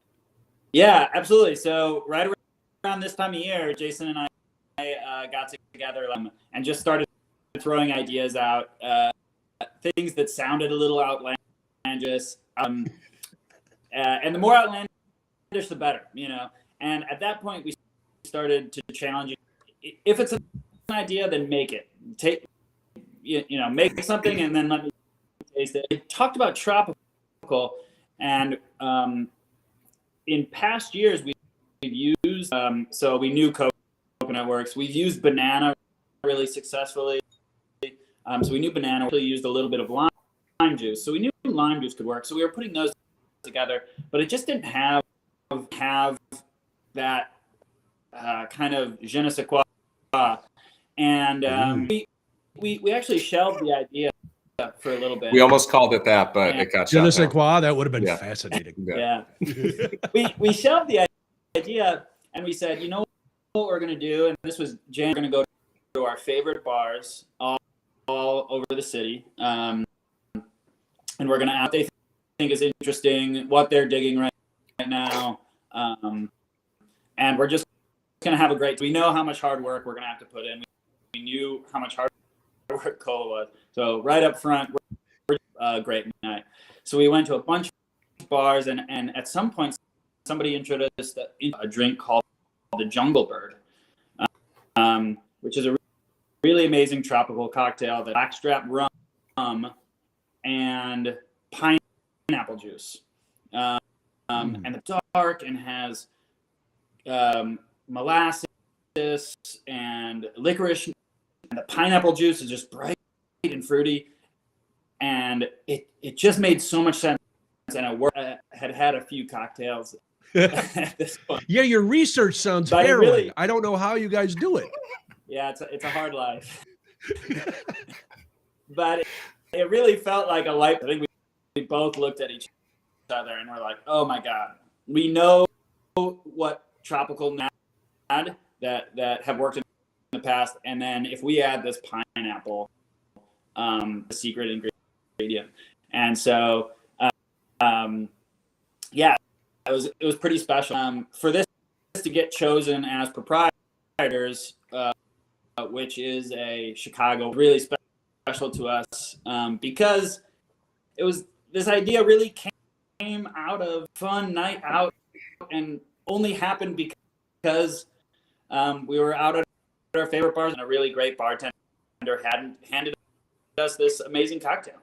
Yeah, absolutely. So right around this time of year, Jason and I got together and just started throwing ideas out, things that sounded a little outlandish, and the more outlandish, the better, And at that point, we started to challenge it. If it's an idea, then make it. Make something and then let me taste it. It talked about tropical, and in past years we've used. So we knew coconut works. We've used banana really successfully. So we knew banana. We used a little bit of lime juice. So we knew lime juice could work. So we were putting those together, but it just didn't have that kind of je ne sais quoi. And we actually shelved the idea for a little bit. We almost called it that, but it got je ne shot sais down. quoi, that would have been fascinating. Yeah. we shelved the idea, and we said, you know what we're going to do? And this was Jan, we're going to go to our favorite bars all over the city. And we're going to ask what they think is interesting, what they're digging right now. And we're just going to have a great, we know how much hard work we're going to have to put in. We knew how much hard work Cole was. So right up front, we're a great night. So we went to a bunch of bars, and at some point, somebody introduced a drink called the Jungle Bird, which is a really amazing tropical cocktail that blackstrap rum and pineapple juice. And it's dark and has molasses and licorice, and the pineapple juice is just bright and fruity, and it just made so much sense. And I had a few cocktails at this point. Yeah, your research sounds harrowing. I don't know how you guys do it. Yeah, it's a hard life. But it really felt like a life. I think we both looked at each other and we're like, oh my God, we know what tropical had that have worked in the past. And then if we add this pineapple, the secret ingredient. And so, yeah, it was pretty special. For this to get chosen as proprietors, which is a Chicago, really special to us, because it was, this idea really came out of fun night out and only happened because we were out at our favorite bars and a really great bartender handed us this amazing cocktail.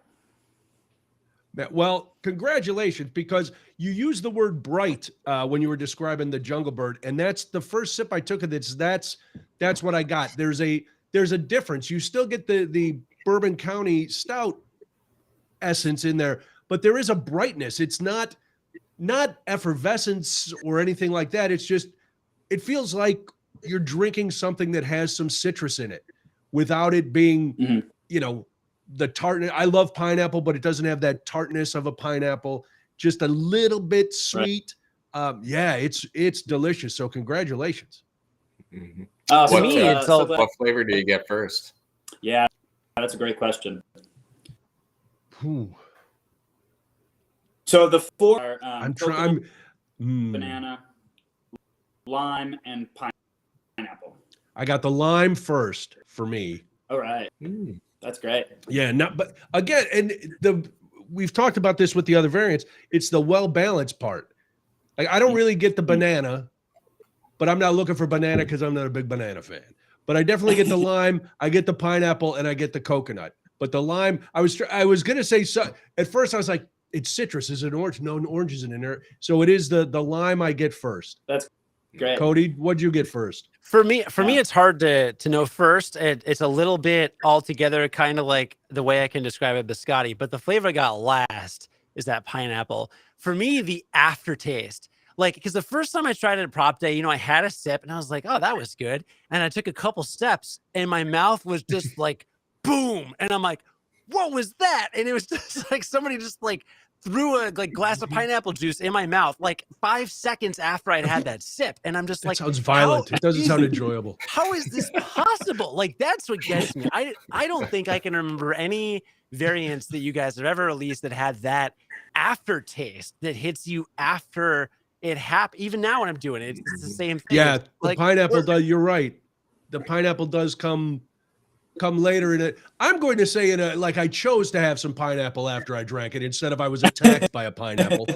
Well, congratulations, because you used the word bright when you were describing the Jungle Bird, and that's the first sip I took of this. That's what I got. There's a difference. You still get the Bourbon County Stout essence in there, but there is a brightness. It's not effervescence or anything like that. It's just, it feels like you're drinking something that has some citrus in it without it being, the tartness. I love pineapple, but it doesn't have that tartness of a pineapple. Just a little bit sweet. Right. Yeah, it's delicious. So congratulations. Mm-hmm. What flavor do you get first? Yeah, that's a great question. So the four are I'm trying banana, lime, and pineapple. I got the lime first for me. All right. That's great. Yeah, but again, and we've talked about this with the other variants. It's the well-balanced part. Like, I don't really get the banana, but I'm not looking for banana because I'm not a big banana fan. But I definitely get the lime, I get the pineapple, and I get the coconut. But the lime, I was gonna say, so at first I was like, it's citrus. Is it orange? No, orange isn't in there. So it is the lime I get first. That's great. Cody, what'd you get first? For me, it's hard to know first. It's a little bit altogether, kind of like the way I can describe it, biscotti. But the flavor I got last is that pineapple. For me, the aftertaste, like, because the first time I tried it at prop day, I had a sip and I was like, oh, that was good. And I took a couple steps and my mouth was just like, boom. And I'm like, what was that? And it was just like somebody just like threw a glass of pineapple juice in my mouth like 5 seconds after I'd had that sip. And I'm just like, sounds violent. It doesn't sound enjoyable. How is this possible? Like, that's what gets me. I don't think I can remember any variants that you guys have ever released that had that aftertaste that hits you after it happened. Even now when I'm doing it, it's the same thing. Yeah, the pineapple does. You're right. The pineapple does come later in it. I'm going to say I chose to have some pineapple after I drank it instead of I was attacked by a pineapple.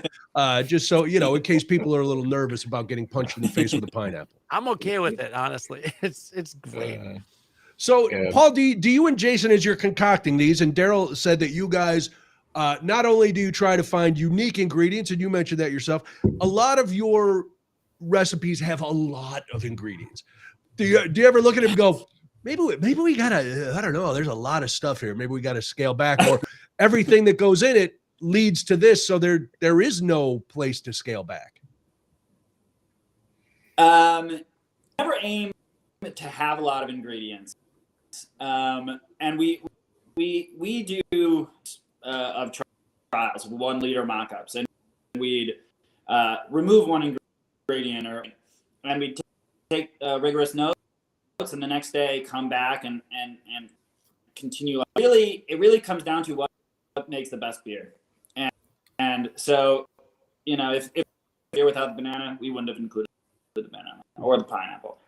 Just so, in case people are a little nervous about getting punched in the face with a pineapple. I'm okay with it, honestly. It's great. So, Paul, do you and Jason, as you're concocting these, and Daryl said that you guys, not only do you try to find unique ingredients, and you mentioned that yourself, a lot of your recipes have a lot of ingredients. Do you ever look at it and go, maybe we gotta, I don't know, there's a lot of stuff here. Maybe we gotta scale back, or everything that goes in it leads to this, so there is no place to scale back. never aim to have a lot of ingredients. And we do of trials, 1 liter mock-ups, and we'd remove one ingredient, and we'd take rigorous notes, and the next day come back and continue. It really comes down to what makes the best beer, and so if beer without the banana, we wouldn't have included the banana or the pineapple.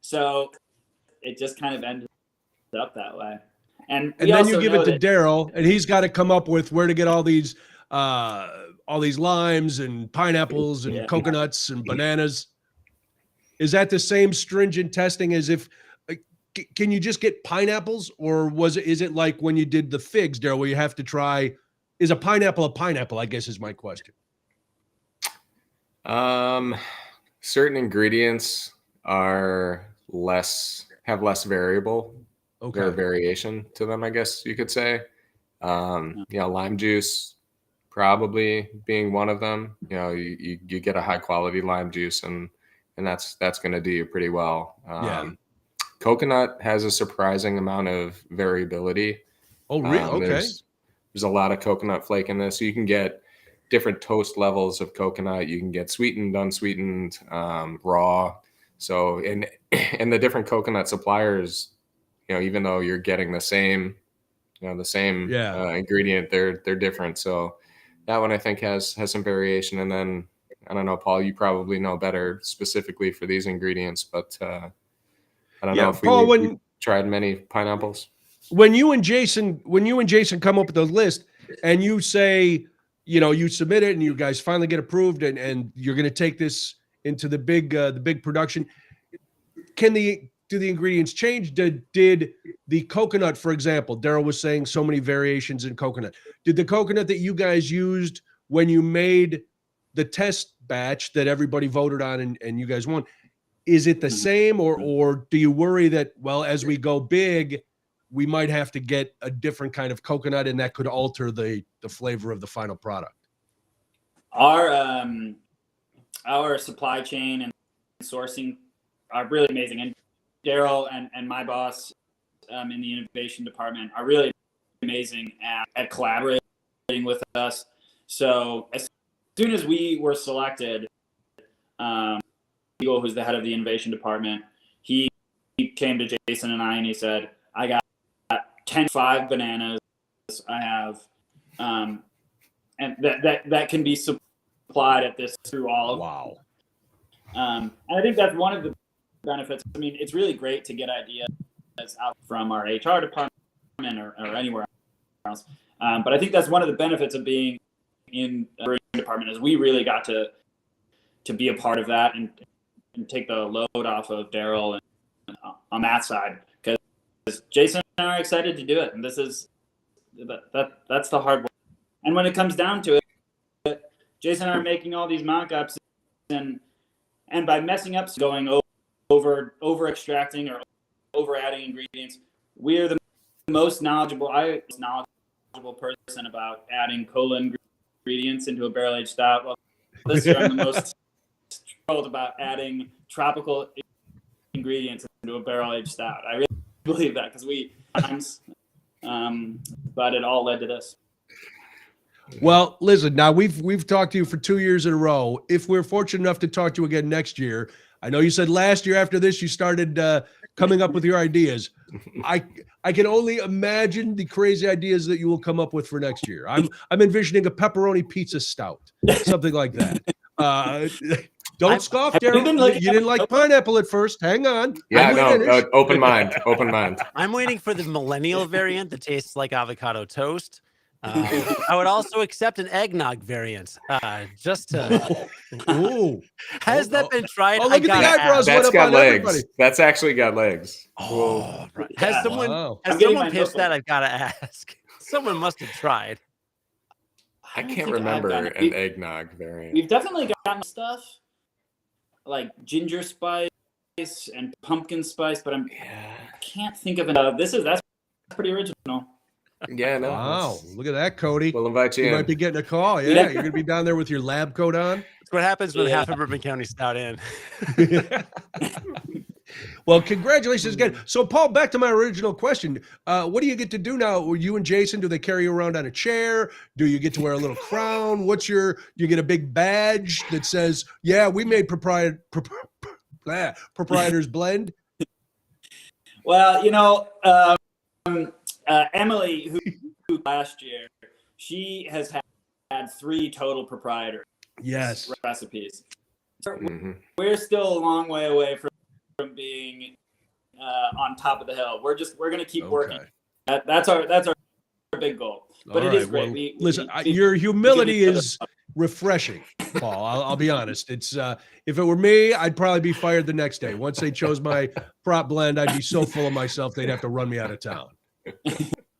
So it just kind of ended up that way. And then you give it to Daryl, and he's got to come up with where to get all these limes and pineapples and coconuts and bananas. Is that the same stringent testing as if? Can you just get pineapples, or is it like when you did the figs, Daryl, where you have to try? Is a pineapple a pineapple? I guess is my question. Certain ingredients have less variation to them, I guess you could say. Lime juice probably being one of them. You get a high quality lime juice, and that's going to do you pretty well. Coconut has a surprising amount of variability. Oh, really? Okay. There's a lot of coconut flake in this. So you can get different toast levels of coconut. You can get sweetened, unsweetened, raw. So in the different coconut suppliers, even though you're getting the same ingredient, they're different. So that one I think has some variation. And then I don't know, Paul, you probably know better specifically for these ingredients, but I don't know if Paul, we tried many pineapples. When you and Jason come up with the list and you say, you submit it and you guys finally get approved and you're going to take this into the big production, do the ingredients change? Did the coconut, for example, Daryl was saying so many variations in coconut. Did the coconut that you guys used when you made the test batch that everybody voted on and you guys won, is it the same, or do you worry that, well, as we go big, we might have to get a different kind of coconut and that could alter the flavor of the final product? Our supply chain and sourcing are really amazing. And Daryl and my boss in the innovation department are really amazing at collaborating with us. So as soon as we were selected, who's the head of the innovation department, he came to Jason and I and he said, I got 5 bananas I have, and that can be supplied at this through all of Wow. And I think that's one of the benefits. I mean, it's really great to get ideas out from our HR department or anywhere else. But I think that's one of the benefits of being in the brewing department is we really got to be a part of that and take the load off of Daryl and on that side, because Jason and I are excited to do it, and this is that's the hard work. And when it comes down to it, Jason and I are making all these mock-ups, and by messing up, going over extracting or over adding ingredients, we are the most knowledgeable person about adding cola ingredients into a barrel-aged stout. Well, this year I'm the most thrilled about adding tropical ingredients into a barrel-aged stout. I really believe that because but it all led to this. Well, listen, now we've talked to you for 2 years in a row. If we're fortunate enough to talk to you again next year, I know you said last year after this you started coming up with your ideas. I can only imagine the crazy ideas that you will come up with for next year. I'm envisioning a pepperoni pizza stout, something like that. Don't scoff, Daryl. You didn't like pineapple at first. Hang on. Yeah, open mind. I'm waiting for the millennial variant that tastes like avocado toast. I would also accept an eggnog variant. Just to. Ooh. Has that been tried? Oh, look at the eyebrows. That's got legs. Everybody. That's actually got legs. Oh, right. Has someone pitched that? I've got to ask. Someone must have tried. I can't remember an eggnog variant. We've definitely gotten stuff like ginger spice and pumpkin spice, but I can't think of it. That's pretty original. Yeah, no. Wow, look at that, Cody. We'll invite you. You might be getting a call. Yeah, you're gonna be down there with your lab coat on. what happens when half of Bourbon County stout in. Well, congratulations again. So, Paul, back to my original question. What do you get to do now? You and Jason, do they carry you around on a chair? Do you get to wear a little crown? Do you get a big badge that says, yeah, we made Proprietor's Blend? Well, Emily, who last year, she has had 3 total proprietor recipes. We're still a long way away from being on top of the hill. We're going to keep working. That's our big goal. But it is great. Well, listen, your humility is refreshing, Paul. I'll be honest. It's if it were me, I'd probably be fired the next day. Once they chose my prop blend, I'd be so full of myself they'd have to run me out of town.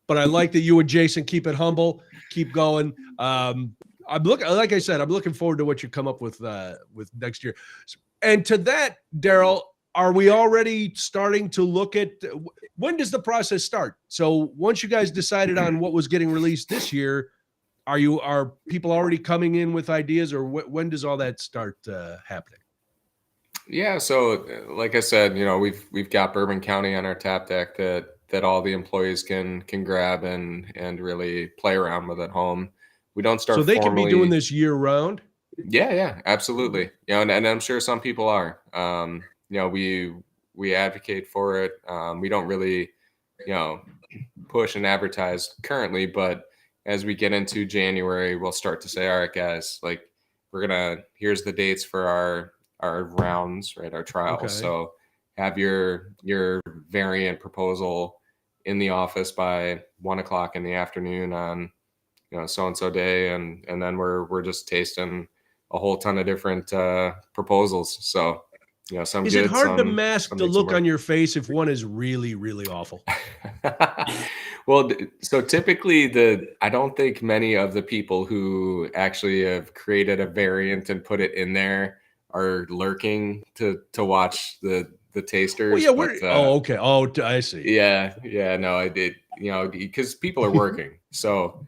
But I like that you and Jason keep it humble, keep going. Like I said, I'm looking forward to what you come up with next year. And to that, Daryl, are we already starting to look at when does the process start? So once you guys decided on what was getting released this year, are people already coming in with ideas, or when does all that start happening? Yeah, so like I said, we've got Bourbon County on our tap deck that all the employees can grab and really play around with at home. We don't start. So they can be doing this year round. Yeah, absolutely. And I'm sure some people are. We advocate for it. We don't really, push and advertise currently, but as we get into January, we'll start to say, all right, guys, like here's the dates for our rounds, right? Our trials. Okay. So have your variant proposal in the office by 1:00 in the afternoon on, so-and-so day. And then we're just tasting a whole ton of different proposals. So, some is good, it hard to mask the look on your face if one is really, really awful? Well, so typically I don't think many of the people who actually have created a variant and put it in there are lurking to watch the tasters. Well, yeah, okay. Oh, I see. Yeah, no, I did, because people are working. So,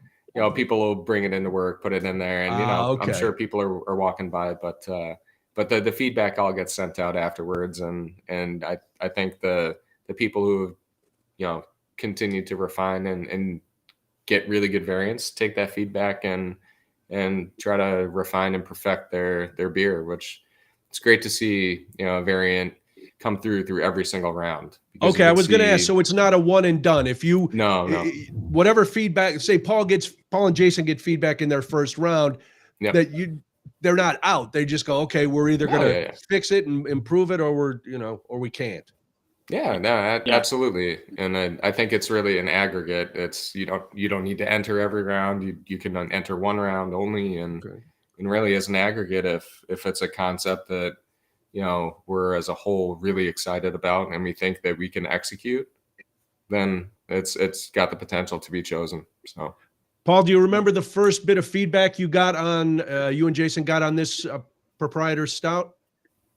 people will bring it into work, put it in there, and okay. I'm sure people are walking by, but the feedback all gets sent out afterwards, and I think the people who continue to refine and get really good variants take that feedback and try to refine and perfect their beer, which it's great to see a variant come through every single round. Okay, I was going to ask, so it's not a one and done. If you no, whatever feedback, say Paul and Jason get feedback in their first round, yep. They're not out. They just go, okay, we're either going to fix it and improve it, or or we can't. Yeah, no, absolutely. And I think it's really an aggregate. It's you don't need to enter every round. You can enter one round only, and really as an aggregate, if it's a concept that we're as a whole really excited about and we think that we can execute, then it's got the potential to be chosen. So, Paul, do you remember the first bit of feedback you got on you and Jason got on this proprietor stout?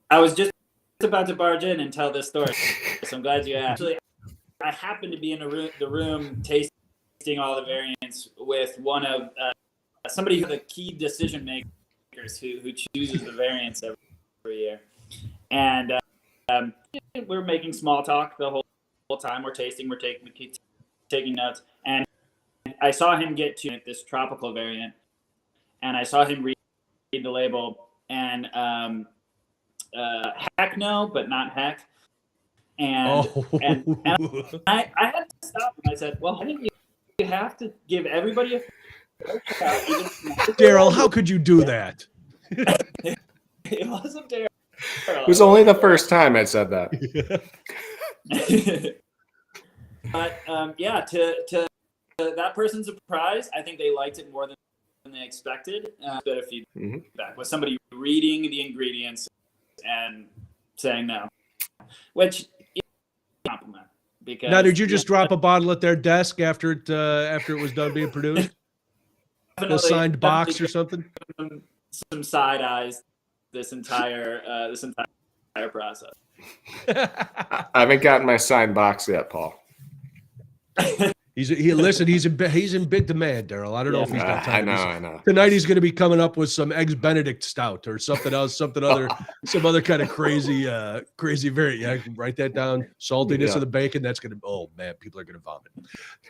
I was just about to barge in and tell this story, so I'm glad you asked. Actually, I happened to be in the room tasting all the variants with one of somebody who's the key decision makers who chooses the variants every year, and we're making small talk the whole time. We're tasting, we keep taking notes, and I saw him get to this tropical variant, and I saw him read the label, and heck no, but not heck. And I had to stop and I said, well, I think you have to give everybody a shot. Daryl, how could you do that? It wasn't Daryl. It was only the first time I said that. But to that person's surprise, I think they liked it more than they expected. A bit of feedback with somebody reading the ingredients and saying no, which is a compliment. Because now, did you just drop a bottle at their desk after it was done being produced? A signed box or something? Some side eyes this entire process. I haven't gotten my signed box yet, Paul. Listen, he's in big demand, Daryl. I don't know if he's got time. I know. Tonight he's going to be coming up with some eggs Benedict stout or something else, some other kind of crazy variant. Yeah, write that down. Saltiness of the bacon. That's going to. Oh man, people are going to vomit.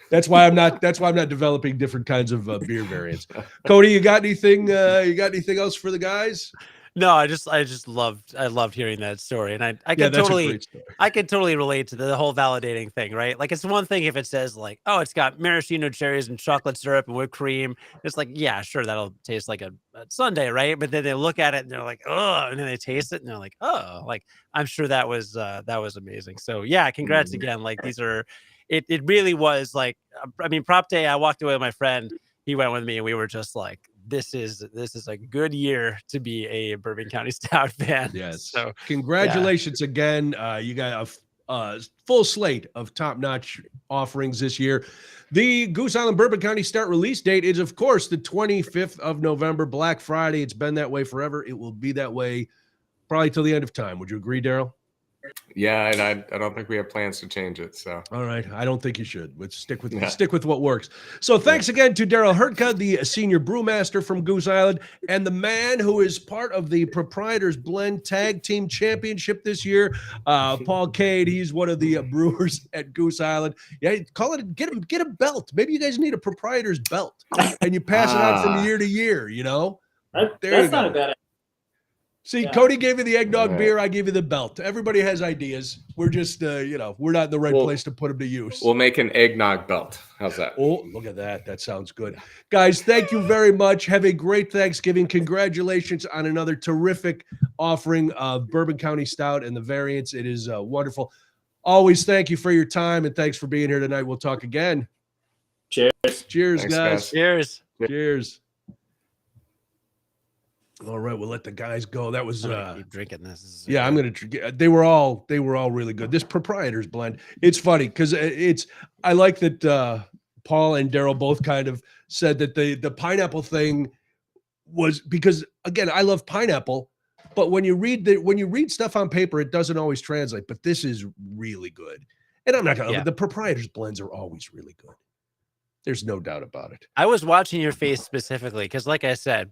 That's why I'm not developing different kinds of beer variants. Cody, you got anything? You got anything else for the guys? No, I loved hearing that story, and I can totally relate to the whole validating thing, right? Like, it's one thing if it says like, oh, it's got maraschino cherries and chocolate syrup and whipped cream. It's like, yeah, sure, that'll taste like a sundae, right? But then they look at it and they're like, oh, and then they taste it and they're like, oh, like I'm sure that was amazing. So yeah, congrats again. Like these are, it really was like, I mean, prop day. I walked away with my friend. He went with me, and we were just like, this is a good year to be a Bourbon County Stout fan. Yes. So congratulations again. You got a full slate of top-notch offerings this year. The Goose Island Bourbon County Stout release date is, of course, the 25th of November, Black Friday. It's been that way forever. It will be that way probably till the end of time. Would you agree, Daryl? Yeah, and I don't think we have plans to change it. So all right, I don't think you should. Let's stick with what works. So thanks again to Daryl Hertka, the senior brewmaster from Goose Island, and the man who is part of the Proprietors Blend Tag Team Championship this year, Paul Cade. He's one of the brewers at Goose Island. Yeah, call it. Get a belt. Maybe you guys need a Proprietors belt, and you pass it on from year to year. You know, that's not a bad idea. See, Cody gave you the eggnog beer. I gave you the belt. Everybody has ideas. We're just, we're not in the right place to put them to use. We'll make an eggnog belt. How's that? Oh, look at that. That sounds good. Guys, thank you very much. Have a great Thanksgiving. Congratulations on another terrific offering of Bourbon County Stout and the variants. It is wonderful. Always thank you for your time, and thanks for being here tonight. We'll talk again. Cheers. Cheers, Thanks, guys. Cheers. Cheers. All right, we'll let the guys go. That was keep drinking this. Yeah, I'm gonna drink. They were all really good. This Proprietors Blend. It's funny because I like that Paul and Daryl both kind of said that the pineapple thing was because, again, I love pineapple, but when you read stuff on paper, it doesn't always translate. But this is really good, and I'm not gonna. The Proprietors Blends are always really good. There's no doubt about it. I was watching your face specifically because, like I said,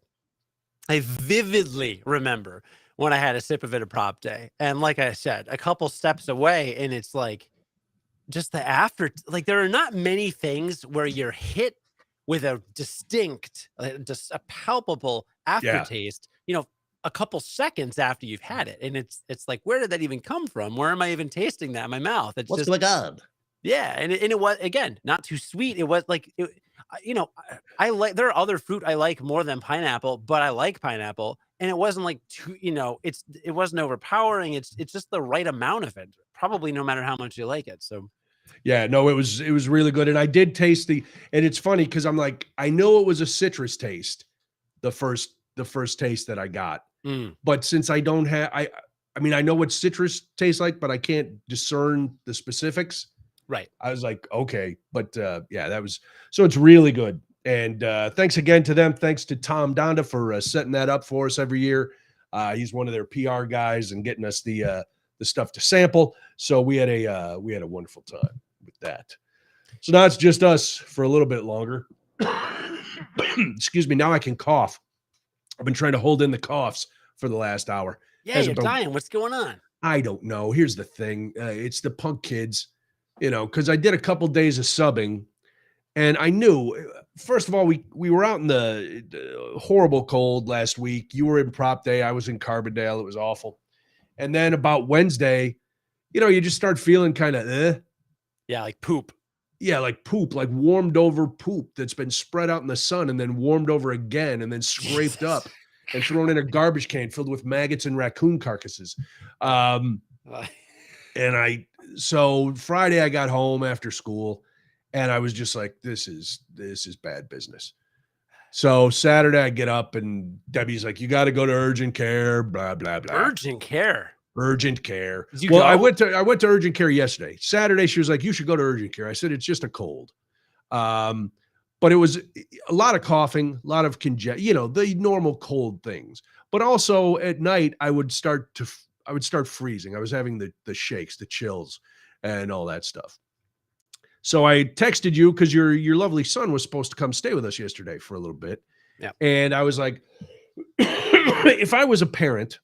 I vividly remember when I had a sip of it at prop day. And like I said, a couple steps away, and it's like just the after, like there are not many things where you're hit with a distinct, just a palpable aftertaste, a couple seconds after you've had it. And it's like, where did that even come from? Where am I even tasting that in my mouth? It's what's going on? Yeah. And it was, again, not too sweet. It was like, I like, there are other fruit I like more than pineapple, but I like pineapple, and it wasn't like too, it wasn't overpowering. It's just the right amount of it, probably no matter how much you like it. So yeah, no, it was really good. And I did taste and it's funny because I'm like, I know it was a citrus taste, the first taste that I got, but since I don't have, I mean, I know what citrus tastes like, but I can't discern the specifics. Right. I was like, okay, but so it's really good. And thanks again to them. Thanks to Tom Donda for setting that up for us every year. He's one of their PR guys and getting us the stuff to sample. So we had a wonderful time with that. So now it's just us for a little bit longer. Excuse me. Now I can cough. I've been trying to hold in the coughs for the last hour. Yeah, you're dying. What's going on? I don't know. Here's the thing. It's the punk kids. Because I did a couple days of subbing, and I knew, first of all, we were out in the horrible cold last week. You were in prop day. I was in Carbondale. It was awful. And then about Wednesday, you just start feeling kind of, Yeah, like poop. Yeah, like poop, like warmed over poop that's been spread out in the sun and then warmed over again and then scraped up and thrown in a garbage can filled with maggots and raccoon carcasses. So Friday I got home after school and I was just like, this is bad business. So Saturday I get up and Debbie's like, you got to go to urgent care, blah, blah, blah. Urgent care. Well, I went to urgent care yesterday. Saturday, she was like, you should go to urgent care. I said, it's just a cold. But it was a lot of coughing, a lot of congestion, the normal cold things. But also at night, I would start freezing. I was having the shakes, the chills, and all that stuff. So I texted you because your lovely son was supposed to come stay with us yesterday for a little bit. Yeah. And I was like, if I was a parent,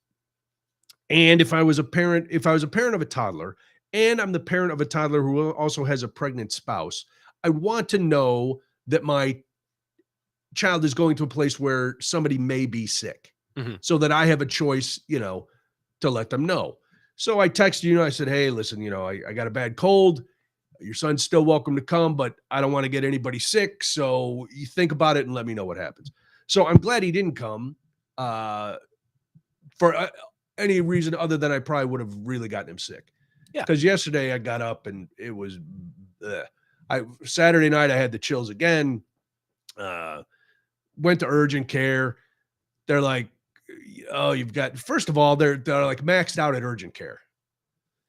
and if I was a parent of a toddler, and I'm the parent of a toddler who also has a pregnant spouse, I want to know that my child is going to a place where somebody may be sick, so that I have a choice, to let them know. So I texted you, I said, hey, listen, I got a bad cold. Your son's still welcome to come, but I don't want to get anybody sick. So you think about it and let me know what happens. So I'm glad he didn't come for any reason other than I probably would have really gotten him sick. Yeah. Because yesterday I got up and it was Saturday night I had the chills again. Went to urgent care. They're like, oh, you've got, first of all, they're like maxed out at urgent care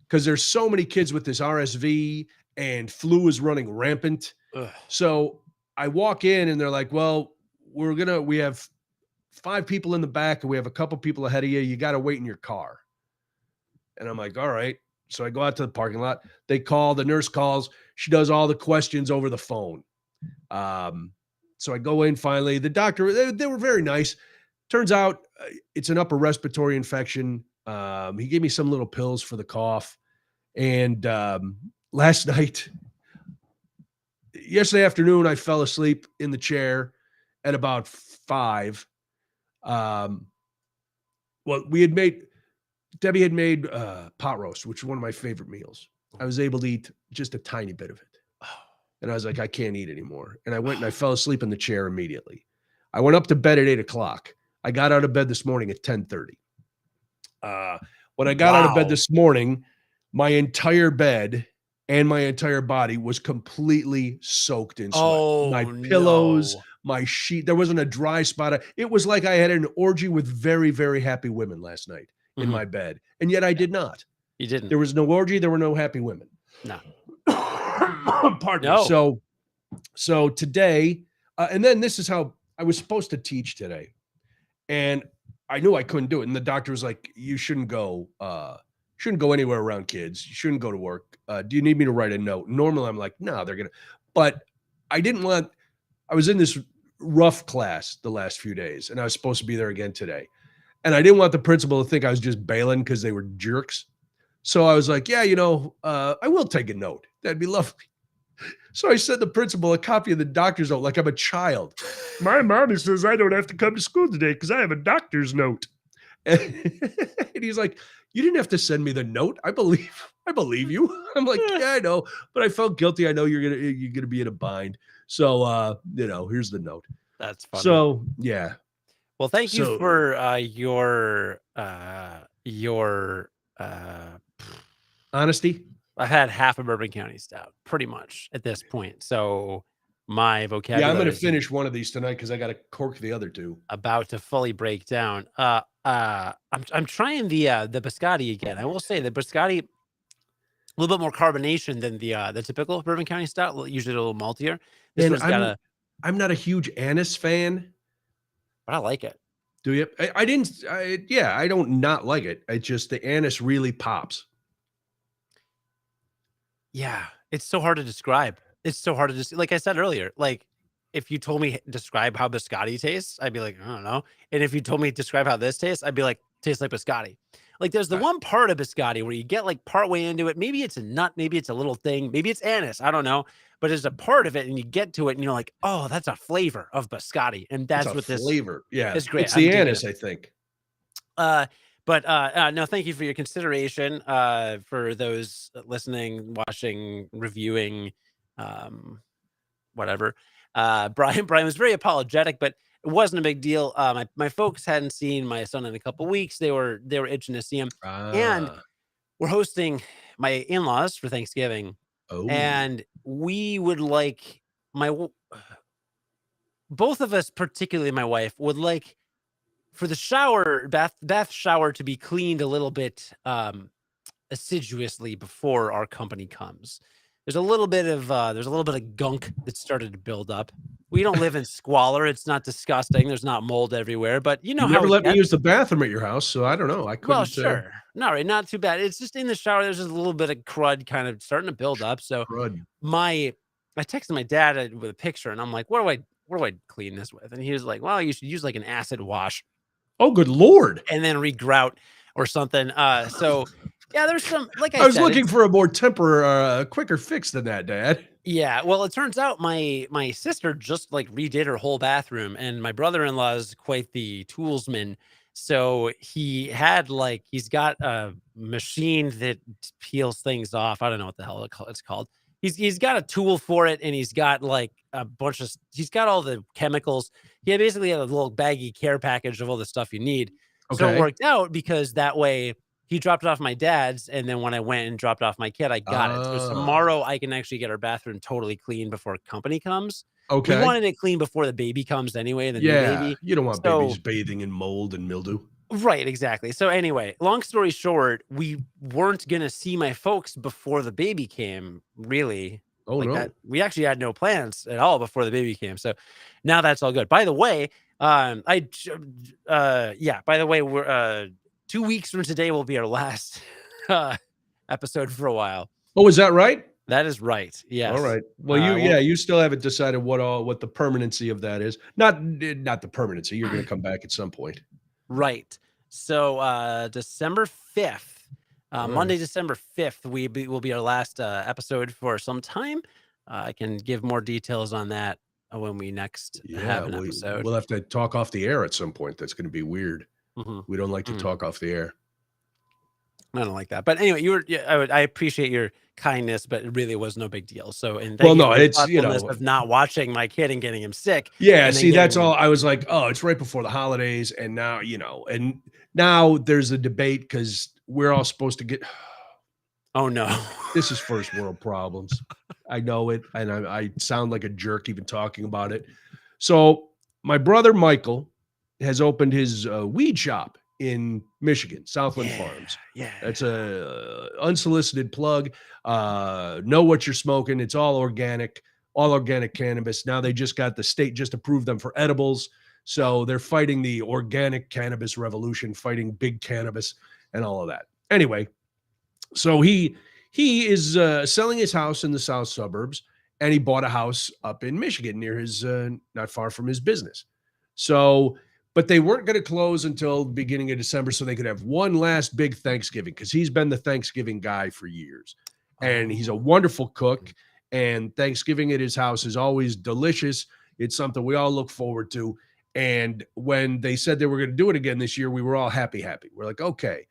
because there's so many kids with this RSV and flu is running rampant. Ugh. So I walk in and they're like, well, we have 5 people in the back and we have a couple people ahead of you. You got to wait in your car. And I'm like, all right. So I go out to the parking lot. They call, the nurse calls. She does all the questions over the phone. So I go in finally. The doctor, they were very nice. Turns out it's an upper respiratory infection. He gave me some little pills for the cough. And yesterday afternoon, I fell asleep in the chair at about 5. Debbie had made pot roast, which is one of my favorite meals. I was able to eat just a tiny bit of it. And I was like, I can't eat anymore. And I went and I fell asleep in the chair immediately. I went up to bed at 8:00. I got out of bed this morning at 10:30. When I got out of bed this morning, my entire bed and my entire body was completely soaked in sweat. Oh, my pillows, my sheet, there wasn't a dry spot. It was like I had an orgy with very, very happy women last night in my bed. And yet I did not. You didn't. There was no orgy. There were no happy women. No. Pardon me. So today, and then this is how I was supposed to teach today. And I knew I couldn't do it. And the doctor was like, you shouldn't go anywhere around kids. You shouldn't go to work. Do you need me to write a note? Normally I'm like, no, they're going to, but I was in this rough class the last few days and I was supposed to be there again today. And I didn't want the principal to think I was just bailing because they were jerks. So I was like, yeah, I will take a note. That'd be lovely. So I sent the principal a copy of the doctor's note like I'm a child. My mommy says I don't have to come to school today because I have a doctor's note. And he's like, you didn't have to send me the note. I believe you. I'm like, yeah, I know, but I felt guilty. I know you're gonna be in a bind. So here's the note. That's funny. So yeah. Well, thank you for your honesty. I've had half a Bourbon County stout, pretty much at this point. So my vocabulary. Yeah, I'm going to finish one of these tonight because I got to cork the other 2. About to fully break down. I'm trying the Biscotti again. I will say the Biscotti, a little bit more carbonation than the typical Bourbon County stout. Usually a little maltier. This one's got I'm not a huge anise fan, but I like it. Do you? I don't not like it. It's just the anise really pops. Yeah, it's so hard to describe. It's so hard to just, like I said earlier, like if you told me describe how biscotti tastes, I'd be like, I don't know. And if you told me describe how this tastes, I'd be like, tastes like biscotti. Like there's the one part of biscotti where you get like partway into it. Maybe it's a nut, maybe it's a little thing, maybe it's anise. I don't know. But there's a part of it and you get to it and you're like, oh, that's a flavor of biscotti. And that's what this flavor. Yeah. It's great. It's the anise, I think. But no, thank you for your consideration. For those listening, watching, reviewing, whatever. Brian was very apologetic, but it wasn't a big deal. My folks hadn't seen my son in a couple weeks. They were itching to see him, and we're hosting my in-laws for Thanksgiving. Oh. And we would like both of us, particularly my wife, would like for the bath shower to be cleaned a little bit assiduously before our company comes. there's a little bit of gunk that started to build up. We don't live in squalor. It's not disgusting. There's not mold everywhere, but you know You how never it let me gets. use the bathroom at your house, so I don't know. I couldn't. Well, sure. Not too bad. It's just in the shower. There's just a little bit of crud kind of starting to build up. So Crud. I texted my dad with a picture, and I'm like, what do I clean this with? And he was like, well, you should use like an acid wash Oh, good Lord. and then regrout or something. So yeah, there's some, like I was said, looking for a more quicker fix than that, Dad. yeah. Well, it turns out my sister just like redid her whole bathroom, and my brother-in-law is quite the toolsman. So he's got a machine that peels things off. I don't know what the hell it's called. He's got a tool for it, and he's got like he's got all the chemicals. He basically had a little baggy care package of all the stuff you need. So it Okay. worked out because that way he dropped it off my dad's, and then when I went and dropped off my kid, I got it. So tomorrow I can actually get our bathroom totally clean before company comes. Okay. We wanted it clean before the baby comes anyway, the new Yeah, baby. you don't want So- babies bathing in mold and mildew. Right, exactly. So anyway, long story short, we weren't going to see my folks before the baby came, really. Oh, Like no. that. We actually had no plans at all before the baby came. So now that's all good. By the way, by the way, we're 2 weeks from today will be our last episode for a while. Oh, is that right? That is right. Yes. All right. Well, you still haven't decided what the permanency of that is. Not the permanency. You're going to come back at some point. Right. So December 5th, All Monday, right. December 5th, will be our last episode for some time. I can give more details on that when we next have an episode. We'll have to talk off the air at some point. That's going to be weird. Mhm. We don't like to talk off the air. I don't like that. But anyway, I appreciate your kindness, but it really was no big deal. So, and Well, thank you no, for your it's, you know, thoughtfulness of not watching my kid and getting him sick. Yeah, and then see, that's getting him- all. I was like, oh, it's right before the holidays, and now, and now there's a debate because we're all supposed to get. Oh no, This is first world problems. I know it, and I sound like a jerk even talking about it. So my brother Michael has opened his weed shop in Michigan, Southland Farms. Yeah, That's a unsolicited plug. Know what you're smoking. It's all organic cannabis. Now they just got the state just approved them for edibles. So they're fighting the organic cannabis revolution, fighting big cannabis and all of that. Anyway, so he is selling his house in the south suburbs, and he bought a house up in Michigan near his not far from his business. So, but they weren't going to close until the beginning of December so they could have one last big Thanksgiving, because he's been the Thanksgiving guy for years. And he's a wonderful cook, and Thanksgiving at his house is always delicious. It's something we all look forward to. And when they said they were going to do it again this year, we were all happy. We're like, okay.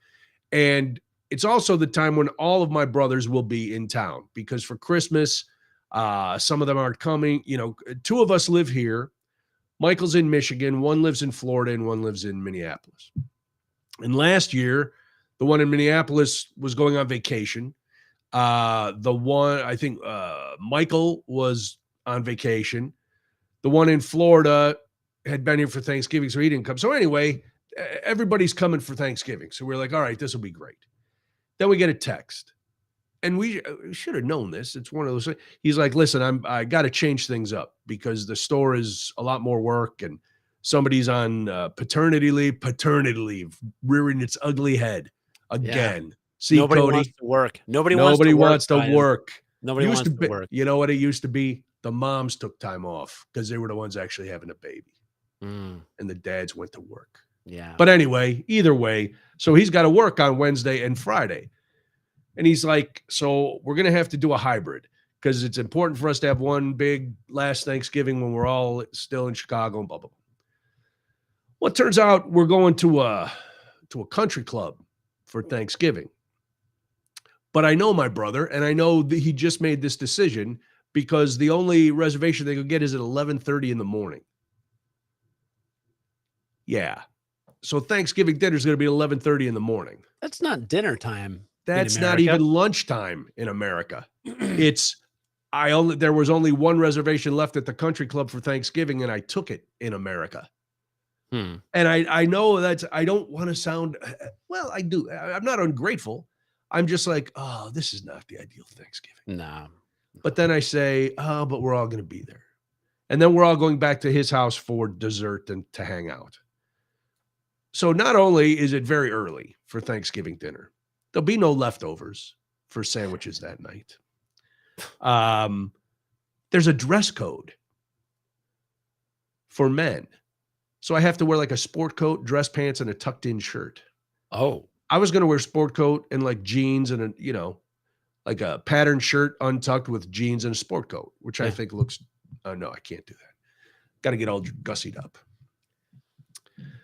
And it's also the time when all of my brothers will be in town, because for Christmas, some of them aren't coming. Two of us live here. Michael's in Michigan, one lives in Florida, and one lives in Minneapolis. And last year, the one in Minneapolis was going on vacation. Michael was on vacation. The one in Florida had been here for Thanksgiving, so he didn't come. So anyway, everybody's coming for Thanksgiving. So we're like, all right, this will be great. Then we get a text. And we should have known this. It's one of those things. He's like, listen, I got to change things up because the store is a lot more work, and somebody's on paternity leave, rearing its ugly head again. Yeah. See, nobody Cody wants to work. Nobody wants to work. Nobody wants to work. You know what it used to be? The moms took time off because they were the ones actually having a baby, and the dads went to work. Yeah. But anyway, either way, so he's got to work on Wednesday and Friday. And he's like, so we're going to have to do a hybrid because it's important for us to have one big last Thanksgiving when we're all still in Chicago and blah, blah, blah. Well, it turns out we're going to a country club for Thanksgiving. But I know my brother, and I know that he just made this decision because the only reservation they could get is at 11:30 in the morning. Yeah. So Thanksgiving dinner is going to be 11:30 in the morning. That's not dinner time. That's not even lunchtime in America. There was only one reservation left at the country club for Thanksgiving, and I took it in America. And I know I don't want to sound, well, I do. I'm not ungrateful. I'm just like, oh, this is not the ideal Thanksgiving. No. But then I say, oh, but we're all going to be there. And then we're all going back to his house for dessert and to hang out. So not only is it very early for Thanksgiving dinner, there'll be no leftovers for sandwiches that night. There's a dress code for men. So I have to wear like a sport coat, dress pants, and a tucked in shirt. Oh, I was going to wear sport coat and like jeans and like a patterned shirt untucked with jeans and a sport coat, which I think looks, no, I can't do that. Got to get all gussied up.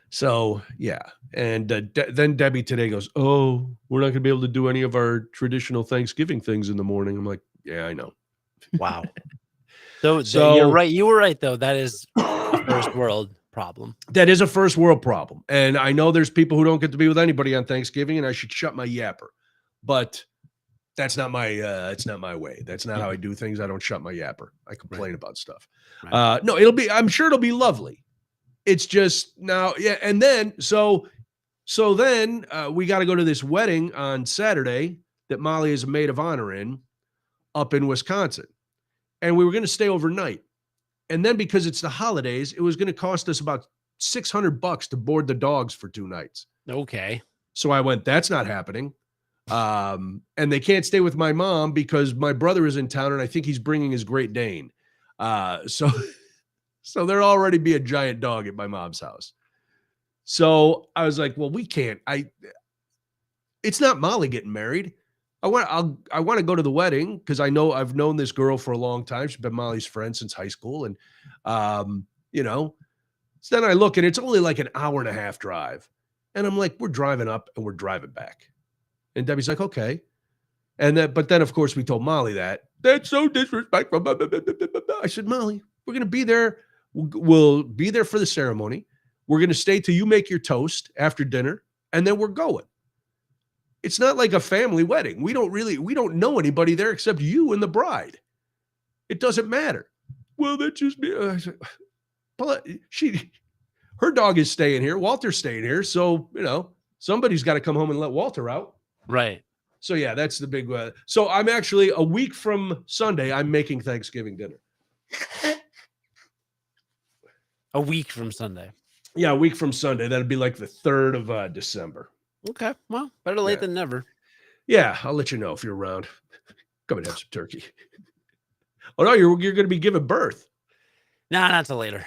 So, yeah. And then Debbie today goes, oh, we're not going to be able to do any of our traditional Thanksgiving things in the morning. I'm like, yeah, I know. Wow. So you're right. You were right, though. That is a first world problem. That is a first world problem. And I know there's people who don't get to be with anybody on Thanksgiving, and I should shut my yapper. But that's not my it's not my way. That's not how I do things. I don't shut my yapper. I complain about stuff. Right. No, I'm sure it'll be lovely. It's just now, yeah. And then so then we got to go to this wedding on Saturday that Molly is a maid of honor in up in Wisconsin. And we were going to stay overnight. And then because it's the holidays, it was going to cost us about $600 to board the dogs for 2 nights. Okay. So I went, that's not happening. And they can't stay with my mom because my brother is in town and I think he's bringing his Great Dane. So there'll already be a giant dog at my mom's house. So I was like, well, we can't. It's not Molly getting married. I want to go to the wedding because I've known this girl for a long time. She's been Molly's friend since high school. And, so then I look and it's only like an hour and a half drive. And I'm like, we're driving up and we're driving back. And Debbie's like, okay. But then of course we told Molly that's so disrespectful. I said, Molly, we're going to be there. We'll be there for the ceremony. We're going to stay till you make your toast after dinner. And then we're going. It's not like a family wedding. We don't know anybody there except you and the bride. It doesn't matter. Well, that's just me. Her dog is staying here. Walter's staying here. So, somebody's got to come home and let Walter out. Right. So, yeah, that's the big one. So I'm actually a week from Sunday, I'm making Thanksgiving dinner. A week from Sunday. Yeah, a week from Sunday. That'd be like the 3rd of December. Okay. Well, better late than never. Yeah, I'll let you know if you're around. Come and have some turkey. Oh, no, you're going to be giving birth. Nah, not till later.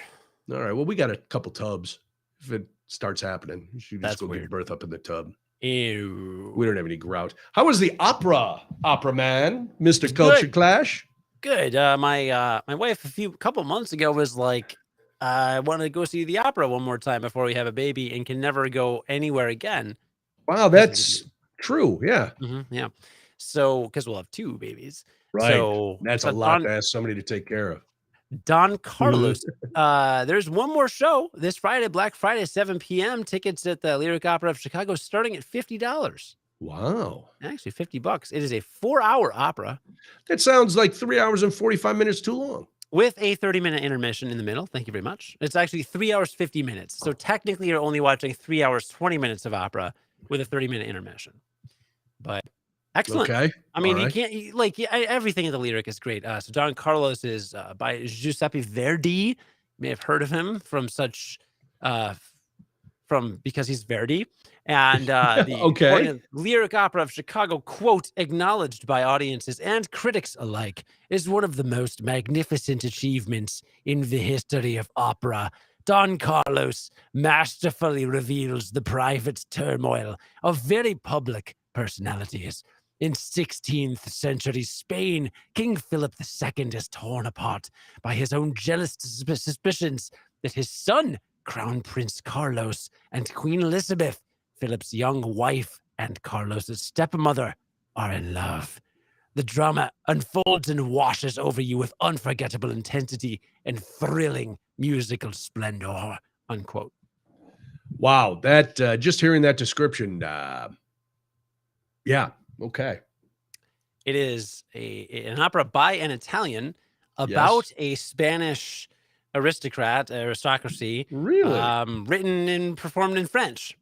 All right. Well, we got a couple tubs. If it starts happening, you should just go weird. give birth up in the tub. Ew. We don't have any grout. How was the opera man, Mr. Culture Clash? Good. My wife a couple months ago was like, I want to go see the opera one more time before we have a baby and can never go anywhere again. Wow, that's true. Yeah. Mm-hmm, yeah. So, because we'll have 2 babies. Right. So that's a lot to ask somebody to take care of. Don Carlos. There's one more show this Friday, Black Friday, 7 p.m. Tickets at the Lyric Opera of Chicago starting at $50. Wow. Actually, $50. It is a 4-hour opera. That sounds like 3 hours and 45 minutes too long. With a 30-minute intermission in the middle. Thank you very much. It's actually 3 hours, 50 minutes. So technically you're only watching 3 hours, 20 minutes of opera with a 30-minute intermission. But excellent. Okay. I mean, you can't, everything in the Lyric is great. So Don Carlos is by Giuseppe Verdi. You may have heard of him because he's Verdi. And the Lyric Opera of Chicago, quote, acknowledged by audiences and critics alike, is one of the most magnificent achievements in the history of opera. Don Carlos masterfully reveals the private turmoil of very public personalities. In 16th century Spain, King Philip II is torn apart by his own jealous suspicions that his son, Crown Prince Carlos, and Queen Elizabeth, Philip's young wife and Carlos's stepmother, are in love. The drama unfolds and washes over you with unforgettable intensity and thrilling musical splendor, unquote. Wow, that just hearing that description, yeah, okay. It is an opera by an Italian about a Spanish aristocracy, really, written and performed in French.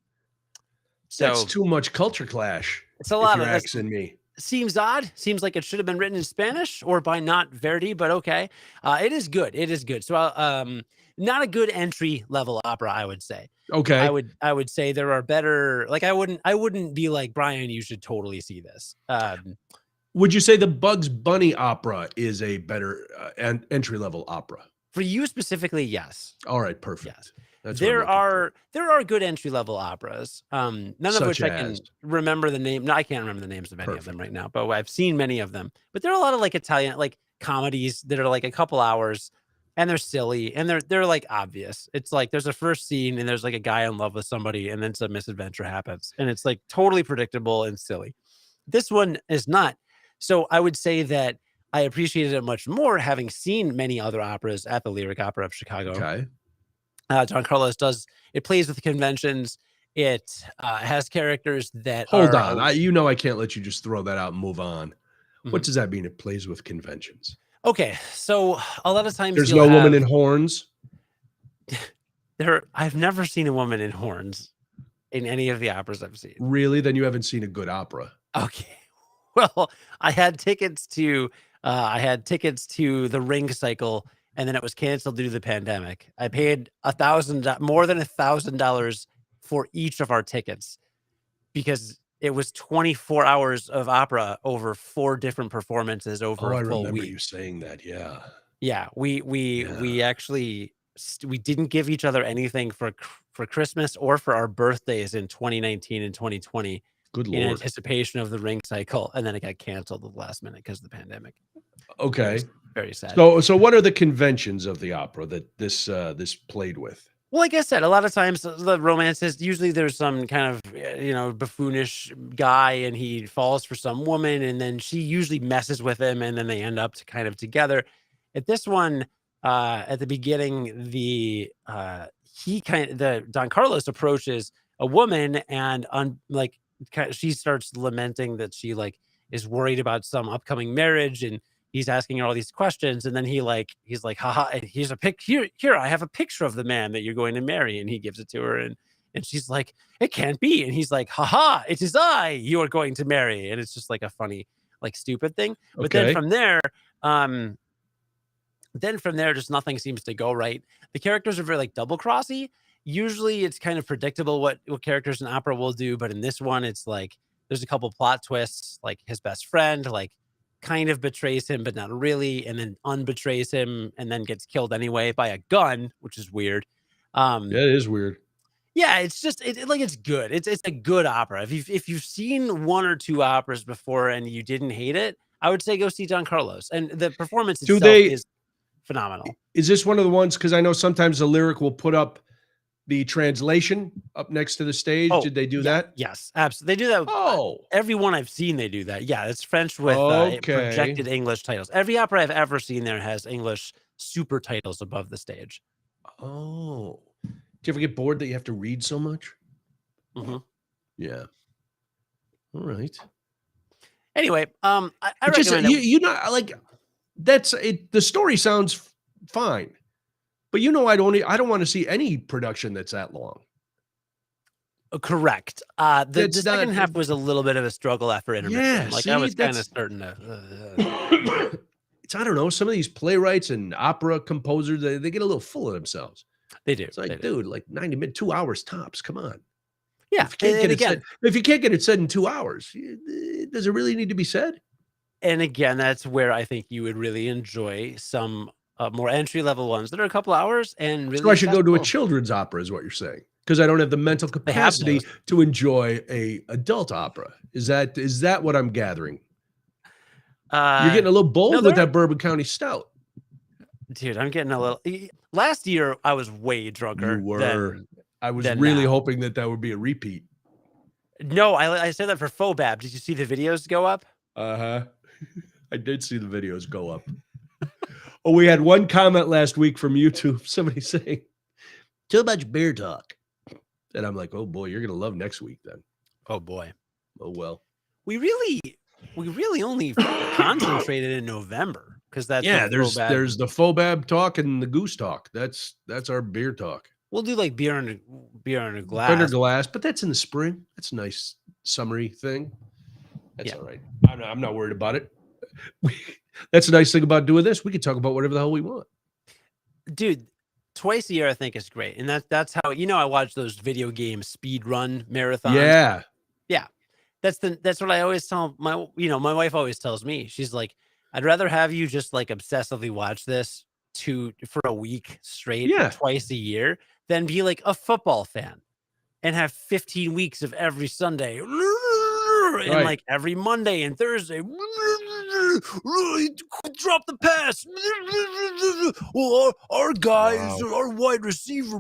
So that's too much culture clash. It's a lot of accent me. seems odd. Seems like it should have been written in Spanish or by not Verdi, but okay. It is good. It is good. So, not a good entry level opera, I would say. Okay. I would say there are better. Like, I wouldn't be like, Brian, you should totally see this. Would you say the Bugs Bunny opera is a better entry level opera? For you specifically, yes. All right, perfect. Yes. That's there are good entry level operas. None of which I can remember the name. No, I can't remember the names of any of them right now, but I've seen many of them. But there are a lot of like Italian like comedies that are like a couple hours, and they're silly and they're like obvious. It's like there's a first scene and there's like a guy in love with somebody, and then some misadventure happens, and it's like totally predictable and silly. This one is not. So I would say that I appreciated it much more having seen many other operas at the Lyric Opera of Chicago. Okay. Don Carlos it plays with conventions. It has characters that Hold on. I can't let you just throw that out and move on. Mm-hmm. What does that mean? It plays with conventions. Okay. So a lot of times there's no woman in horns. I've never seen a woman in horns in any of the operas I've seen. Really? Then you haven't seen a good opera. Okay. Well, I had tickets to the Ring Cycle, and then it was canceled due to the pandemic. I paid more than $1,000 for each of our tickets because it was 24 hours of opera over 4 different performances over a full week. I remember you saying that. Yeah. Yeah. We actually we didn't give each other anything for Christmas or for our birthdays in 2019 and 2020. Good Lord. In anticipation of the Ring Cycle, and then it got canceled at the last minute because of the pandemic. Okay. Very sad. So what are the conventions of the opera that this played with? Well, like I said, a lot of times the romances, usually there's some kind of, buffoonish guy and he falls for some woman and then she usually messes with him and then they end up kind of together. At this one, at the beginning, Don Carlos approaches a woman and she starts lamenting that she is worried about some upcoming marriage, and he's asking her all these questions, and then he's like, haha, here's a here, I have a picture of the man that you're going to marry, and he gives it to her, and she's like, it can't be, and he's like, haha, it is I you are going to marry, and it's just like a funny, stupid thing. But then from there, just nothing seems to go right. The characters are very double crossy. Usually it's kind of predictable what characters in opera will do, but in this one, it's there's a couple plot twists. His best friend kind of betrays him, but not really, and then unbetrays him, and then gets killed anyway by a gun, which is weird. Yeah, it is weird. Yeah, it's just it's good. It's a good opera. If you've seen 1 or 2 operas before and you didn't hate it, I would say go see Don Carlos, and the performance itself is phenomenal. Is this one of the ones? Because I know sometimes the Lyric will put up the translation up next to the stage. Did they do that? Yes, absolutely. They do that. Every one I've seen, they do that. Yeah, it's French with projected English titles. Every opera I've ever seen there has English super titles above the stage. Oh, do you ever get bored that you have to read so much? Mm-hmm. Yeah. All right. Anyway, I recommend that's it. The story sounds fine. But I don't want to see any production that's that long. Correct. The second half was a little bit of a struggle after intermission. Yeah, I was kind of starting to. I don't know. Some of these playwrights and opera composers, they get a little full of themselves. They do. It's dude, 90 minutes, 2 hours tops. Come on. Yeah. If you can't get it said in 2 hours, does it really need to be said? And again, that's where I think you would really enjoy some more entry-level ones that are a couple hours and really. So I should go to a children's opera, is what you're saying, because I don't have the mental capacity to enjoy a adult opera. Is that what I'm gathering? You're getting a little bold with that Bourbon County Stout, dude. I'm getting a little. Last year, I was way drunker. You were. I was really hoping that would be a repeat. No, I said that for Phobab. Did you see the videos go up? I did see the videos go up. Oh, we had one comment last week from YouTube. Somebody saying, too much beer talk. And I'm like, oh boy, you're going to love next week then. Oh boy. Oh, well. We really only concentrated in November because that's there's the Phobab talk and the goose talk. That's our beer talk. We'll do beer in a glass. Under glass, but that's in the spring. That's a nice summery thing. That's all right. I'm not worried about it. That's the nice thing about doing this. We can talk about whatever the hell we want. Dude, twice a year I think is great. And that's how, I watch those video game speed run marathons. Yeah. Yeah. That's what I always tell my wife always tells me. She's like, I'd rather have you just like obsessively watch this for a week straight twice a year than be like a football fan and have 15 weeks of every Sunday and like every Monday and Thursday. Drop the pass. Our guys, our wide receiver.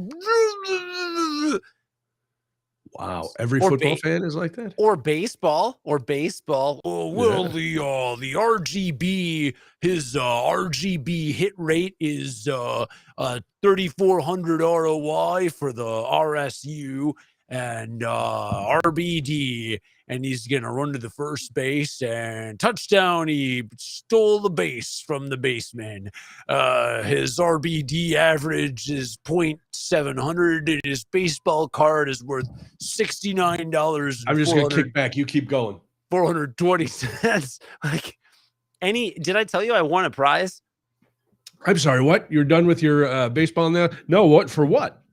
Wow. Every football fan is like that? Or baseball. Oh, well, the RGB, his RGB hit rate is 3,400 ROI for the RSU and RBD, and he's going to run to the first base and touchdown. He stole the base from the baseman. His RBD average is 0.700 and his baseball card is worth $69. I'm just going to kick back. You keep going. 420 cents. Like did I tell you I won a prize? I'm sorry. What? You're done with your baseball now? No. What? For what?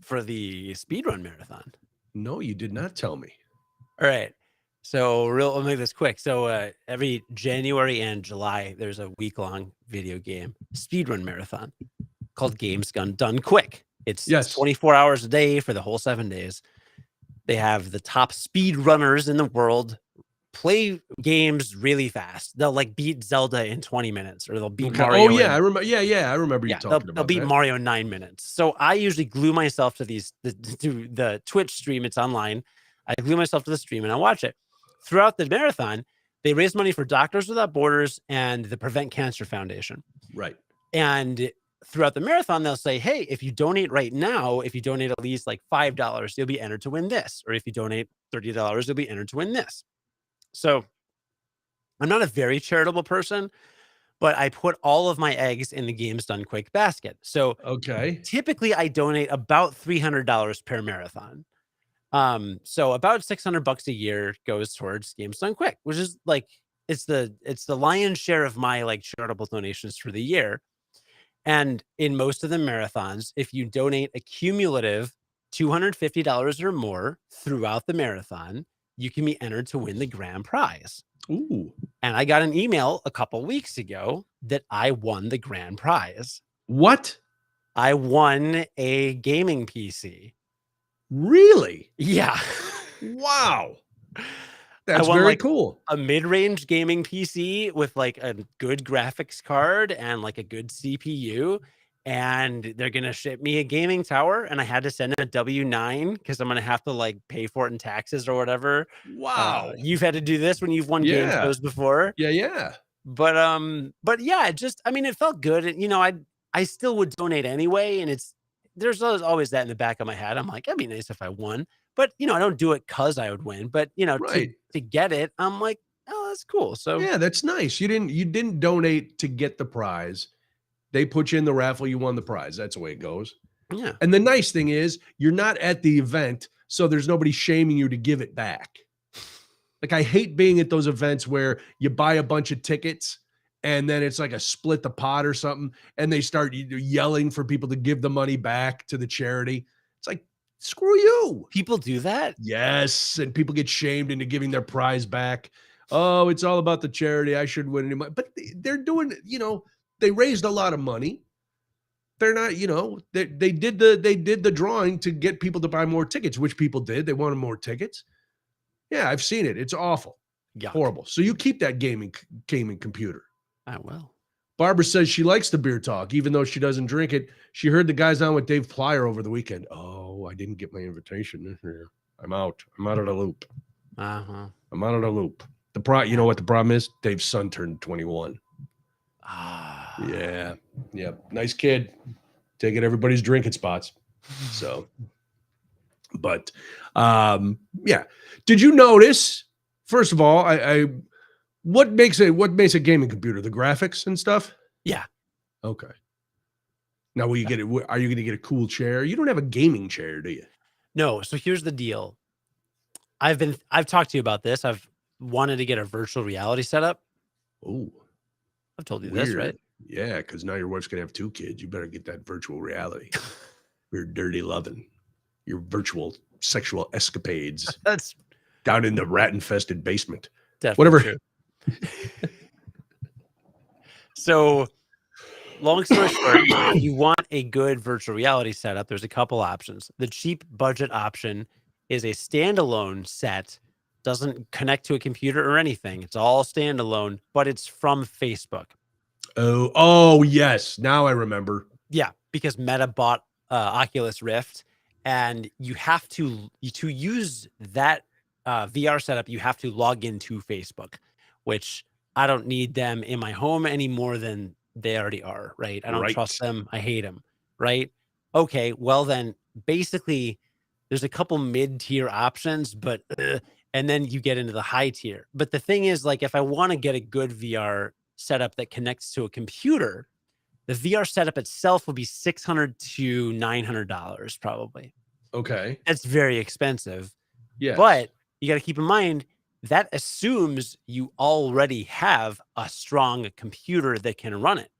For the speedrun marathon. No, you did not tell me. All right. So I'll make this quick. So every January and July, there's a week-long video game speedrun marathon called Games Done Quick. It's 24 hours a day for the whole 7 days. They have the top speed runners in the world play games really fast. They'll like beat Zelda in 20 minutes, or they'll beat Mario. Oh yeah, I remember. Yeah, I remember you talking about. They'll beat Mario in 9 minutes. So I usually glue myself to the Twitch stream. It's online. I glue myself to the stream and I watch it. Throughout the marathon, they raise money for Doctors Without Borders and the Prevent Cancer Foundation. Right. And throughout the marathon, they'll say, hey, if you donate right now, if you donate at least like $5, you'll be entered to win this. Or if you donate $30, you'll be entered to win this. So I'm not a very charitable person, but I put all of my eggs in the Games Done Quick basket. So typically I donate about $300 per marathon. So about $600 a year goes towards Games Done Quick, which is like, it's the lion's share of my like charitable donations for the year. And in most of the marathons, if you donate a cumulative $250 or more throughout the marathon, you can be entered to win the grand prize. Ooh. And I got an email a couple weeks ago that I won the grand prize. What? I won a gaming PC. Really? Yeah. Wow. That's very cool. A mid-range gaming PC with like a good graphics card and like a good CPU. And they're going to ship me a gaming tower. And I had to send a W-9 because I'm going to have to like pay for it in taxes or whatever. Wow. You've had to do this when you've won game shows before. Yeah. But yeah, it felt good. And, I still would donate anyway. And there's always that in the back of my head. I'm like, that'd be nice if I won. But, I don't do it because I would win. But, to get it, I'm like, oh, that's cool. So yeah, that's nice. You didn't donate to get the prize. They put you in the raffle, you won the prize. That's the way it goes. Yeah. And the nice thing is you're not at the event, so there's nobody shaming you to give it back. Like, I hate being at those events where you buy a bunch of tickets and then it's like a split the pot or something, and they start yelling for people to give the money back to the charity. It's like, screw you. People do that? Yes, and people get shamed into giving their prize back. Oh, it's all about the charity. I shouldn't win any money. But they're doing, they raised a lot of money. They're not, they did the drawing to get people to buy more tickets, which people did. They wanted more tickets. Yeah, I've seen it. It's awful. Yuck. Horrible. So you keep that gaming computer. I will. Barbara says she likes the beer talk, even though she doesn't drink it. She heard the guys on with Dave Plyer over the weekend. Oh, I didn't get my invitation this year. I'm out. I'm out of the loop. Uh-huh. I'm out of the loop. You know what the problem is? Dave's son turned 21. Yeah. Nice kid. Taking everybody's drinking spots. So, but yeah. Did you notice? First of all, what makes a gaming computer? The graphics and stuff? Yeah. Okay. Now, will you get it? Are you going to get a cool chair? You don't have a gaming chair, do you? No. So here's the deal. I've talked to you about this. wanted to get a virtual reality setup. Oh, I've told you this, right? Yeah, because now your wife's gonna have 2 kids. You better get that virtual reality. Your dirty loving, your virtual sexual escapades. That's down in the rat-infested basement. definitely Whatever. true. So, long story short, if you want a good virtual reality setup, there's a couple options. The cheap budget option is a standalone set, doesn't connect to a computer or anything. It's all standalone, but it's from Facebook. Oh, yes. Now I remember. Yeah, because Meta bought Oculus Rift, and you have to use that VR setup, you have to log into Facebook, which I don't need them in my home any more than they already are, right? I don't trust them. I hate them, right? Okay, well then, basically, there's a couple mid-tier options, but and then you get into the high tier. But the thing is, like, if I want to get a good VR setup that connects to a computer, the VR setup itself will be $600 to $900 probably. Okay. That's very expensive. Yeah. But you got to keep in mind that assumes you already have a strong computer that can run it.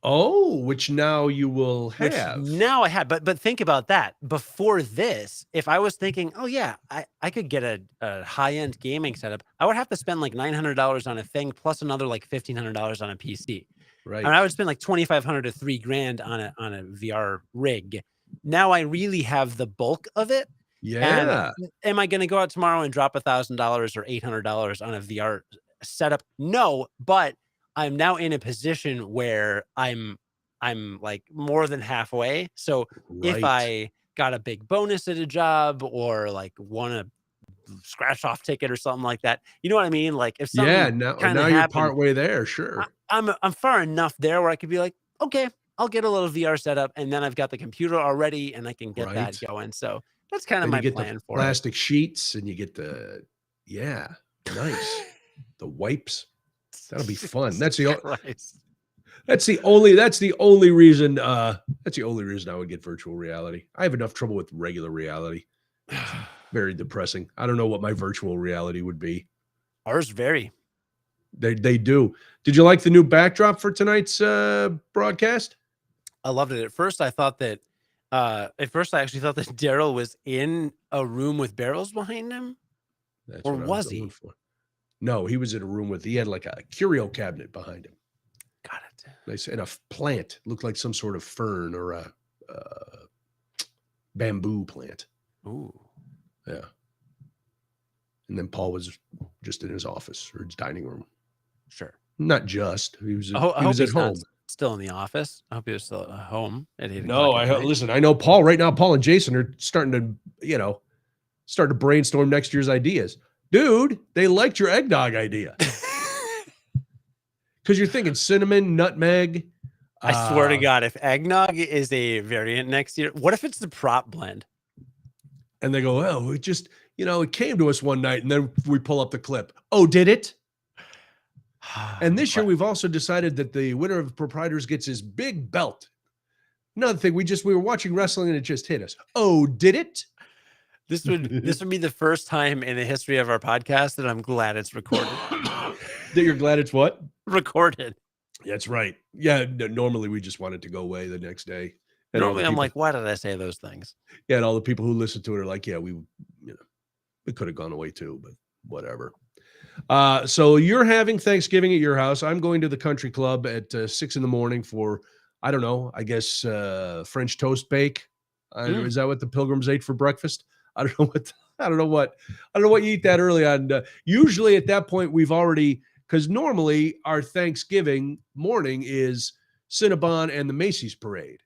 Oh, which now you will have. Which now I had. But think about that. Before this, if I was thinking, oh yeah, I could get a high-end gaming setup, I would have to spend like $900 on a thing plus another like $1,500 on a PC. Right. And I would spend like $2,500 to $3,000 on a VR rig. Now I really have the bulk of it. Yeah. And am I going to go out tomorrow and drop $1,000 or $800 on a VR setup? No, but I'm now in a position where I'm like more than halfway. So if I got a big bonus at a job or like won a scratch off ticket or something like that, you know what I mean? Like if something now you're part way there, sure. I'm far enough there where I could be like, okay, I'll get a little VR setup, and then I've got the computer already, and I can get that going. So that's kind of my plan for plastic sheets, and you get the nice the wipes. That'll be fun. That's the only reason I would get virtual reality. I have enough trouble with regular reality. Very depressing. I don't know what my virtual reality would be. Ours vary. They do. Did you like the new backdrop for tonight's broadcast? I loved it. At first, I thought that. I actually thought that Daryl was in a room with barrels behind him. Or was he? No, he was in a room he had like a curio cabinet behind him. Got it. Nice. And a plant. Looked like some sort of fern or a bamboo plant. Ooh. Yeah. And then Paul was just in his office or his dining room. Sure. Not just. He was at home. Still in the office. I hope he was still at home at 8 No, listen, I know Paul right now. Paul and Jason are starting to brainstorm next year's ideas. Dude, they liked your eggnog idea. Because you're thinking cinnamon, nutmeg. I swear to God, if eggnog is a variant next year, what if it's the prop blend? And they go, oh, it just, it came to us one night, and then we pull up the clip. Oh, did it? And this year we've also decided that the winner of Proprietors gets his big belt. Another thing, we were watching wrestling and it just hit us. Oh, did it? This would be the first time in the history of our podcast that I'm glad it's recorded. That you're glad it's what? Recorded. That's right. Yeah. Normally we just want it to go away the next day. And normally I'm like, why did I say those things? Yeah. And all the people who listen to it are like, yeah, it could have gone away too, but whatever. So you're having Thanksgiving at your house. I'm going to the country club at 6 a.m. for, I don't know, I guess French toast bake. Is that what the Pilgrims ate for breakfast? I don't know what you eat that early on. Usually at that point because normally our Thanksgiving morning is Cinnabon and the Macy's parade.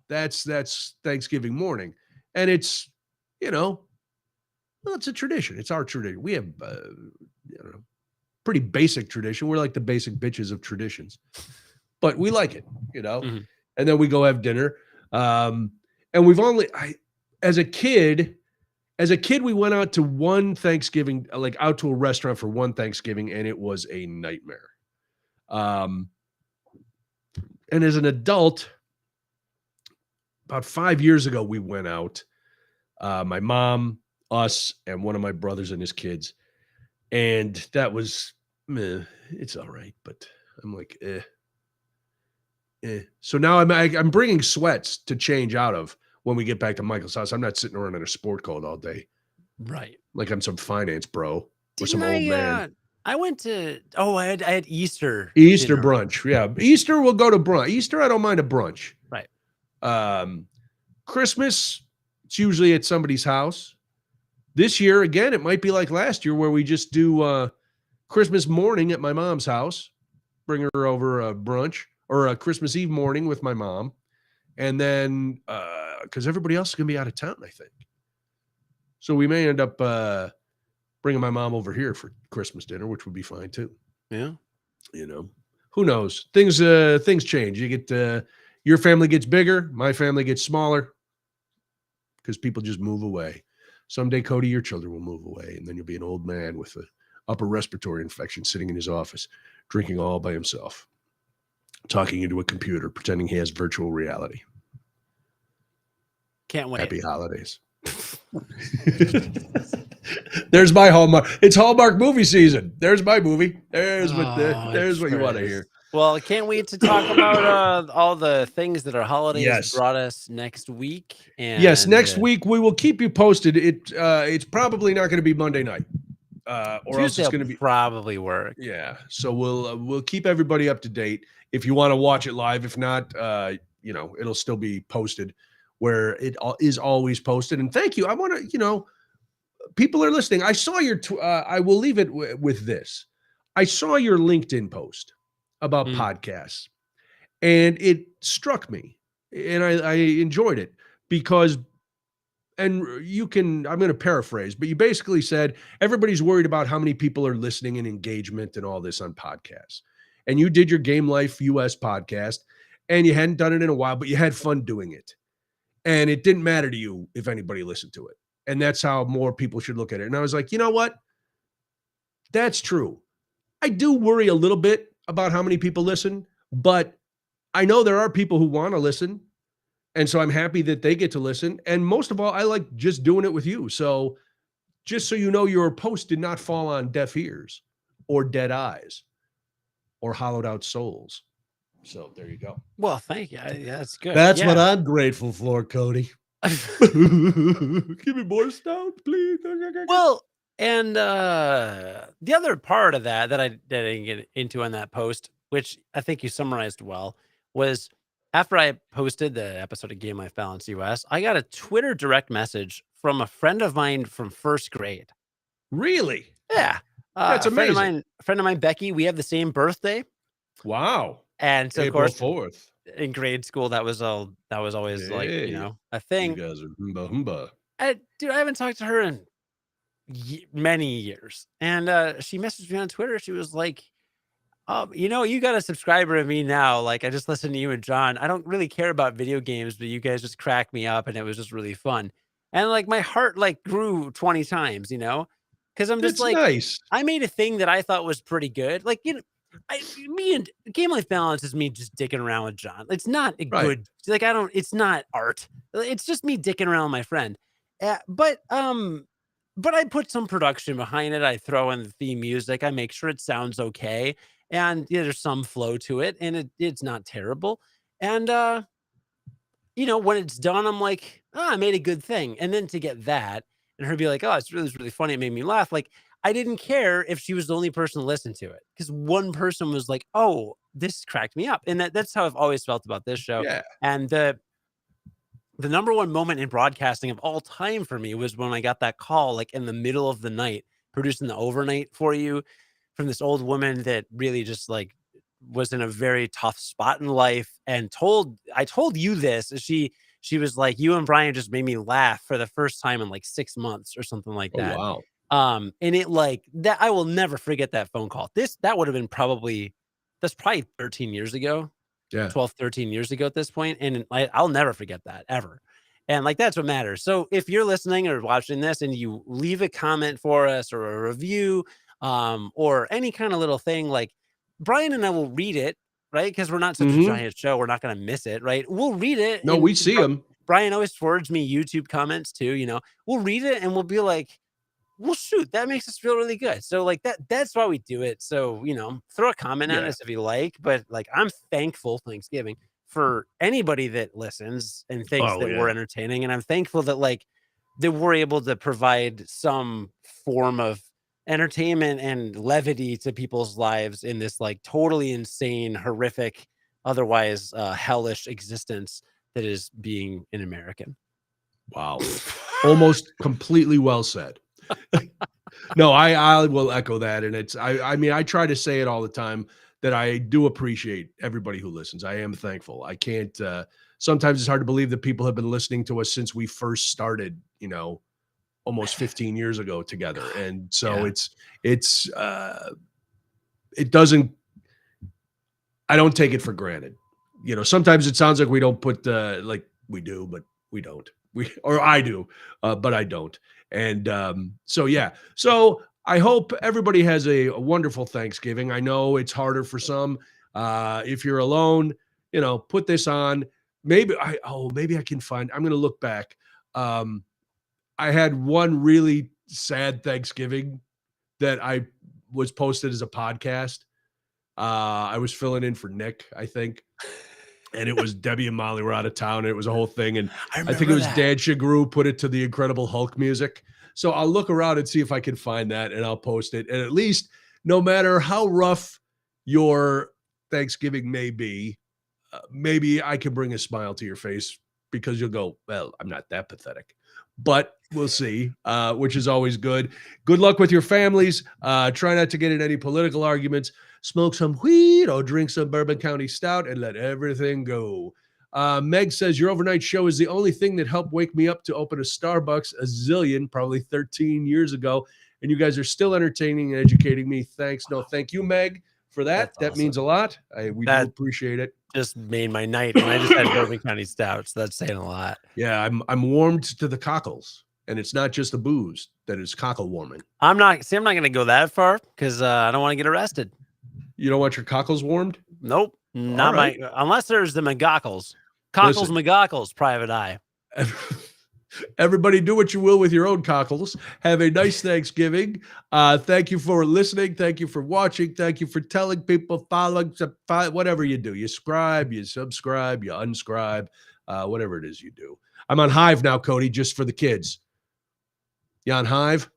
That's Thanksgiving morning, and it's it's a tradition. It's our tradition. We have pretty basic tradition. We're like the basic bitches of traditions, but we like it, Mm-hmm. And then we go have dinner. And as a kid, we went out to one Thanksgiving, like out to a restaurant for one Thanksgiving, and it was a nightmare. And as an adult, about 5 years ago, we went out. My mom, us, and one of my brothers and his kids. And that was, it's all right. But I'm like, So now I'm bringing sweats to change out of when we get back to Michael's house. I'm not sitting around in a sport coat all day. Right. Like I'm some finance bro or Didn't some old man. I went to, I had Easter Easter dinner. brunch. Yeah. Easter we'll go to brunch. Easter, I don't mind a brunch. Right. Christmas, it's usually at somebody's house. This year, again, it might be like last year where we just do Christmas morning at my mom's house, bring her over a brunch, or a Christmas Eve morning with my mom. And then, because everybody else is going to be out of town, I think. So we may end up bringing my mom over here for Christmas dinner, which would be fine too. Yeah. You know, who knows? Things change. You get, your family gets bigger. My family gets smaller because people just move away. Someday, Cody, your children will move away, and then you'll be an old man with an upper respiratory infection sitting in his office, drinking all by himself, talking into a computer, pretending he has virtual reality. Can't wait. Happy holidays. There's my Hallmark. It's Hallmark movie season. There's my movie. There's what you want to hear. Well, I can't wait to talk about all the things that our holidays brought us next week. And yes, next week we will keep you posted. It's probably not going to be Monday night, or Tuesday else it's going to be probably work. Yeah, so we'll keep everybody up to date. If you want to watch it live, if not, it'll still be posted where it is always posted. And thank you. I want to, people are listening. I saw your. I will leave it with this. I saw your LinkedIn post about podcasts, and it struck me, and I enjoyed it because, and I'm going to paraphrase, but you basically said everybody's worried about how many people are listening and engagement and all this on podcasts. And you did your Game Life US podcast, and you hadn't done it in a while, but you had fun doing it. And it didn't matter to you if anybody listened to it. And that's how more people should look at it. And I was like, you know what? That's true. I do worry a little bit about how many people listen, but I know there are people who want to listen. And so I'm happy that they get to listen. And most of all, I like just doing it with you. So just so you know, your post did not fall on deaf ears or dead eyes or hollowed out souls. So there you go. Well, thank you. That's good. That's what I'm grateful for, Cody. Give me more stout, please. Well, and the other part of that I didn't get into on that post, which I think you summarized well, was after I posted the episode of Game Life Balance US, I got a Twitter direct message from a friend of mine from first grade. Really? Yeah. That's amazing. A friend of mine, Becky, we have the same birthday. Wow. And so, April of course, 4th. In grade school, that was always like, a thing. You guys are humba. Dude, I haven't talked to her in many years. And she messaged me on Twitter. She was like, you got a subscriber of me now. Like, I just listened to you and John. I don't really care about video games, but you guys just crack me up, and it was just really fun. And like my heart like grew 20 times, because I'm just It's like, nice. I made a thing that I thought was pretty good. Like, me and Game Life Balance is me just dicking around with John. It's not a good, like, it's not art. It's just me dicking around with my friend. But I put some production behind it. I throw in the theme music. I make sure it sounds okay. And there's some flow to it, and it's not terrible. And, when it's done, I'm like, I made a good thing. And then to get that and her be like, oh, it's really funny. It made me laugh. Like, I didn't care if she was the only person to listen to it, because one person was like, oh, this cracked me up. And that's how I've always felt about this show. Yeah. And the number one moment in broadcasting of all time for me was when I got that call, like in the middle of the night, producing the overnight for you, from this old woman that really just like was in a very tough spot in life, and I told you this. She was like, you and Brian just made me laugh for the first time in like 6 months or something like that. Oh, wow. And it like that, I will never forget that phone call. That would have been that's probably 13 years ago. Yeah. 12, 13 years ago at this point. And I'll never forget that ever. And like, that's what matters. So if you're listening or watching this and you leave a comment for us or a review, or any kind of little thing, like Brian and I will read it, right? Because we're not such a giant show. We're not going to miss it, right? We'll read it. No, we see them. Brian always forwards me YouTube comments too. We'll read it and we'll be like, well, shoot, that makes us feel really good. So like that's why we do it. So, throw a comment on us if you like, but like, I'm thankful Thanksgiving for anybody that listens and thinks that we're entertaining. And I'm thankful that that we're able to provide some form of entertainment and levity to people's lives in this like totally insane, horrific, otherwise hellish existence that is being an American. Wow. Almost completely well said. No, I will echo that. And I mean, I try to say it all the time that I do appreciate everybody who listens. I am thankful. I can't, sometimes it's hard to believe that people have been listening to us since we first started, almost 15 years ago together. And so I don't take it for granted. Sometimes it sounds like we don't put like we do, but we don't. I do, but I don't. And so I hope everybody has a wonderful Thanksgiving. I know it's harder for some. If you're alone, put this on. Maybe I can find. I'm going to look back. I had one really sad Thanksgiving that I was posted as a podcast. I was filling in for Nick, I think. And it was Debbie and Molly were out of town. And it was a whole thing. And I think it was Dan Shagru put it to the Incredible Hulk music. So I'll look around and see if I can find that and I'll post it. And at least no matter how rough your Thanksgiving may be, maybe I can bring a smile to your face because you'll go, well, I'm not that pathetic. But we'll see, which is always good. Good luck with your families. Try not to get in any political arguments. Smoke some weed or drink some Bourbon County Stout and let everything go. Meg says, your overnight show is the only thing that helped wake me up to open a Starbucks a zillion, probably 13 years ago. And you guys are still entertaining and educating me. Thanks. No, thank you, Meg, for that. That means a lot. We do appreciate it. Just made my night. And I just had Bourbon County Stout, so that's saying a lot. Yeah, I'm warmed to the cockles. And it's not just the booze that is cockle warming. I'm not going to go that far because I don't want to get arrested. You don't want your cockles warmed? Nope. Not right. Unless there's the McGockles. Cockles, McGockles, private eye. Everybody do what you will with your own cockles. Have a nice Thanksgiving. Thank you for listening. Thank you for watching. Thank you for telling people, following, whatever you do. You subscribe, you unscribe, whatever it is you do. I'm on Hive now, Cody, just for the kids. You on Hive?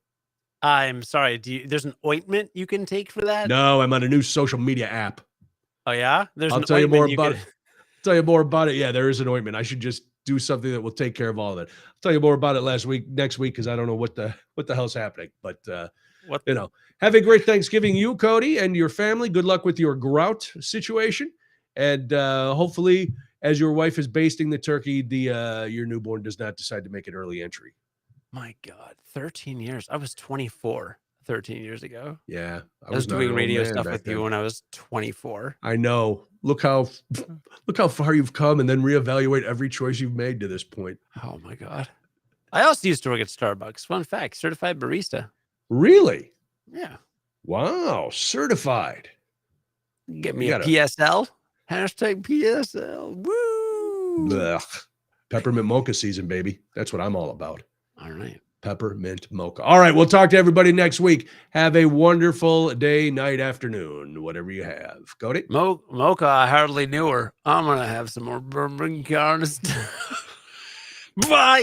I'm sorry. There's an ointment you can take for that? No, I'm on a new social media app. Oh yeah, I'll tell you more about it. Tell you more about it. Yeah, there is an ointment. I should just do something that will take care of all of it. I'll tell you more about it next week, because I don't know what the hell's happening. But have a great Thanksgiving, you, Cody, and your family. Good luck with your grout situation, and hopefully, as your wife is basting the turkey, your newborn does not decide to make an early entry. My God, 13 years. I was 24 13 years ago. Yeah. I was doing radio stuff with you when I was 24. I know. Look how far you've come, and then reevaluate every choice you've made to this point. Oh my God. I also used to work at Starbucks. Fun fact, certified barista. Really? Yeah. Wow. Certified. Get me a PSL. Hashtag PSL. Woo. Blech. Peppermint mocha season, baby. That's what I'm all about. All right. Peppermint mocha. All right. We'll talk to everybody next week. Have a wonderful day, night, afternoon, whatever you have. Cody? Mocha, I hardly knew her. I'm going to have some more bourbon. Bye.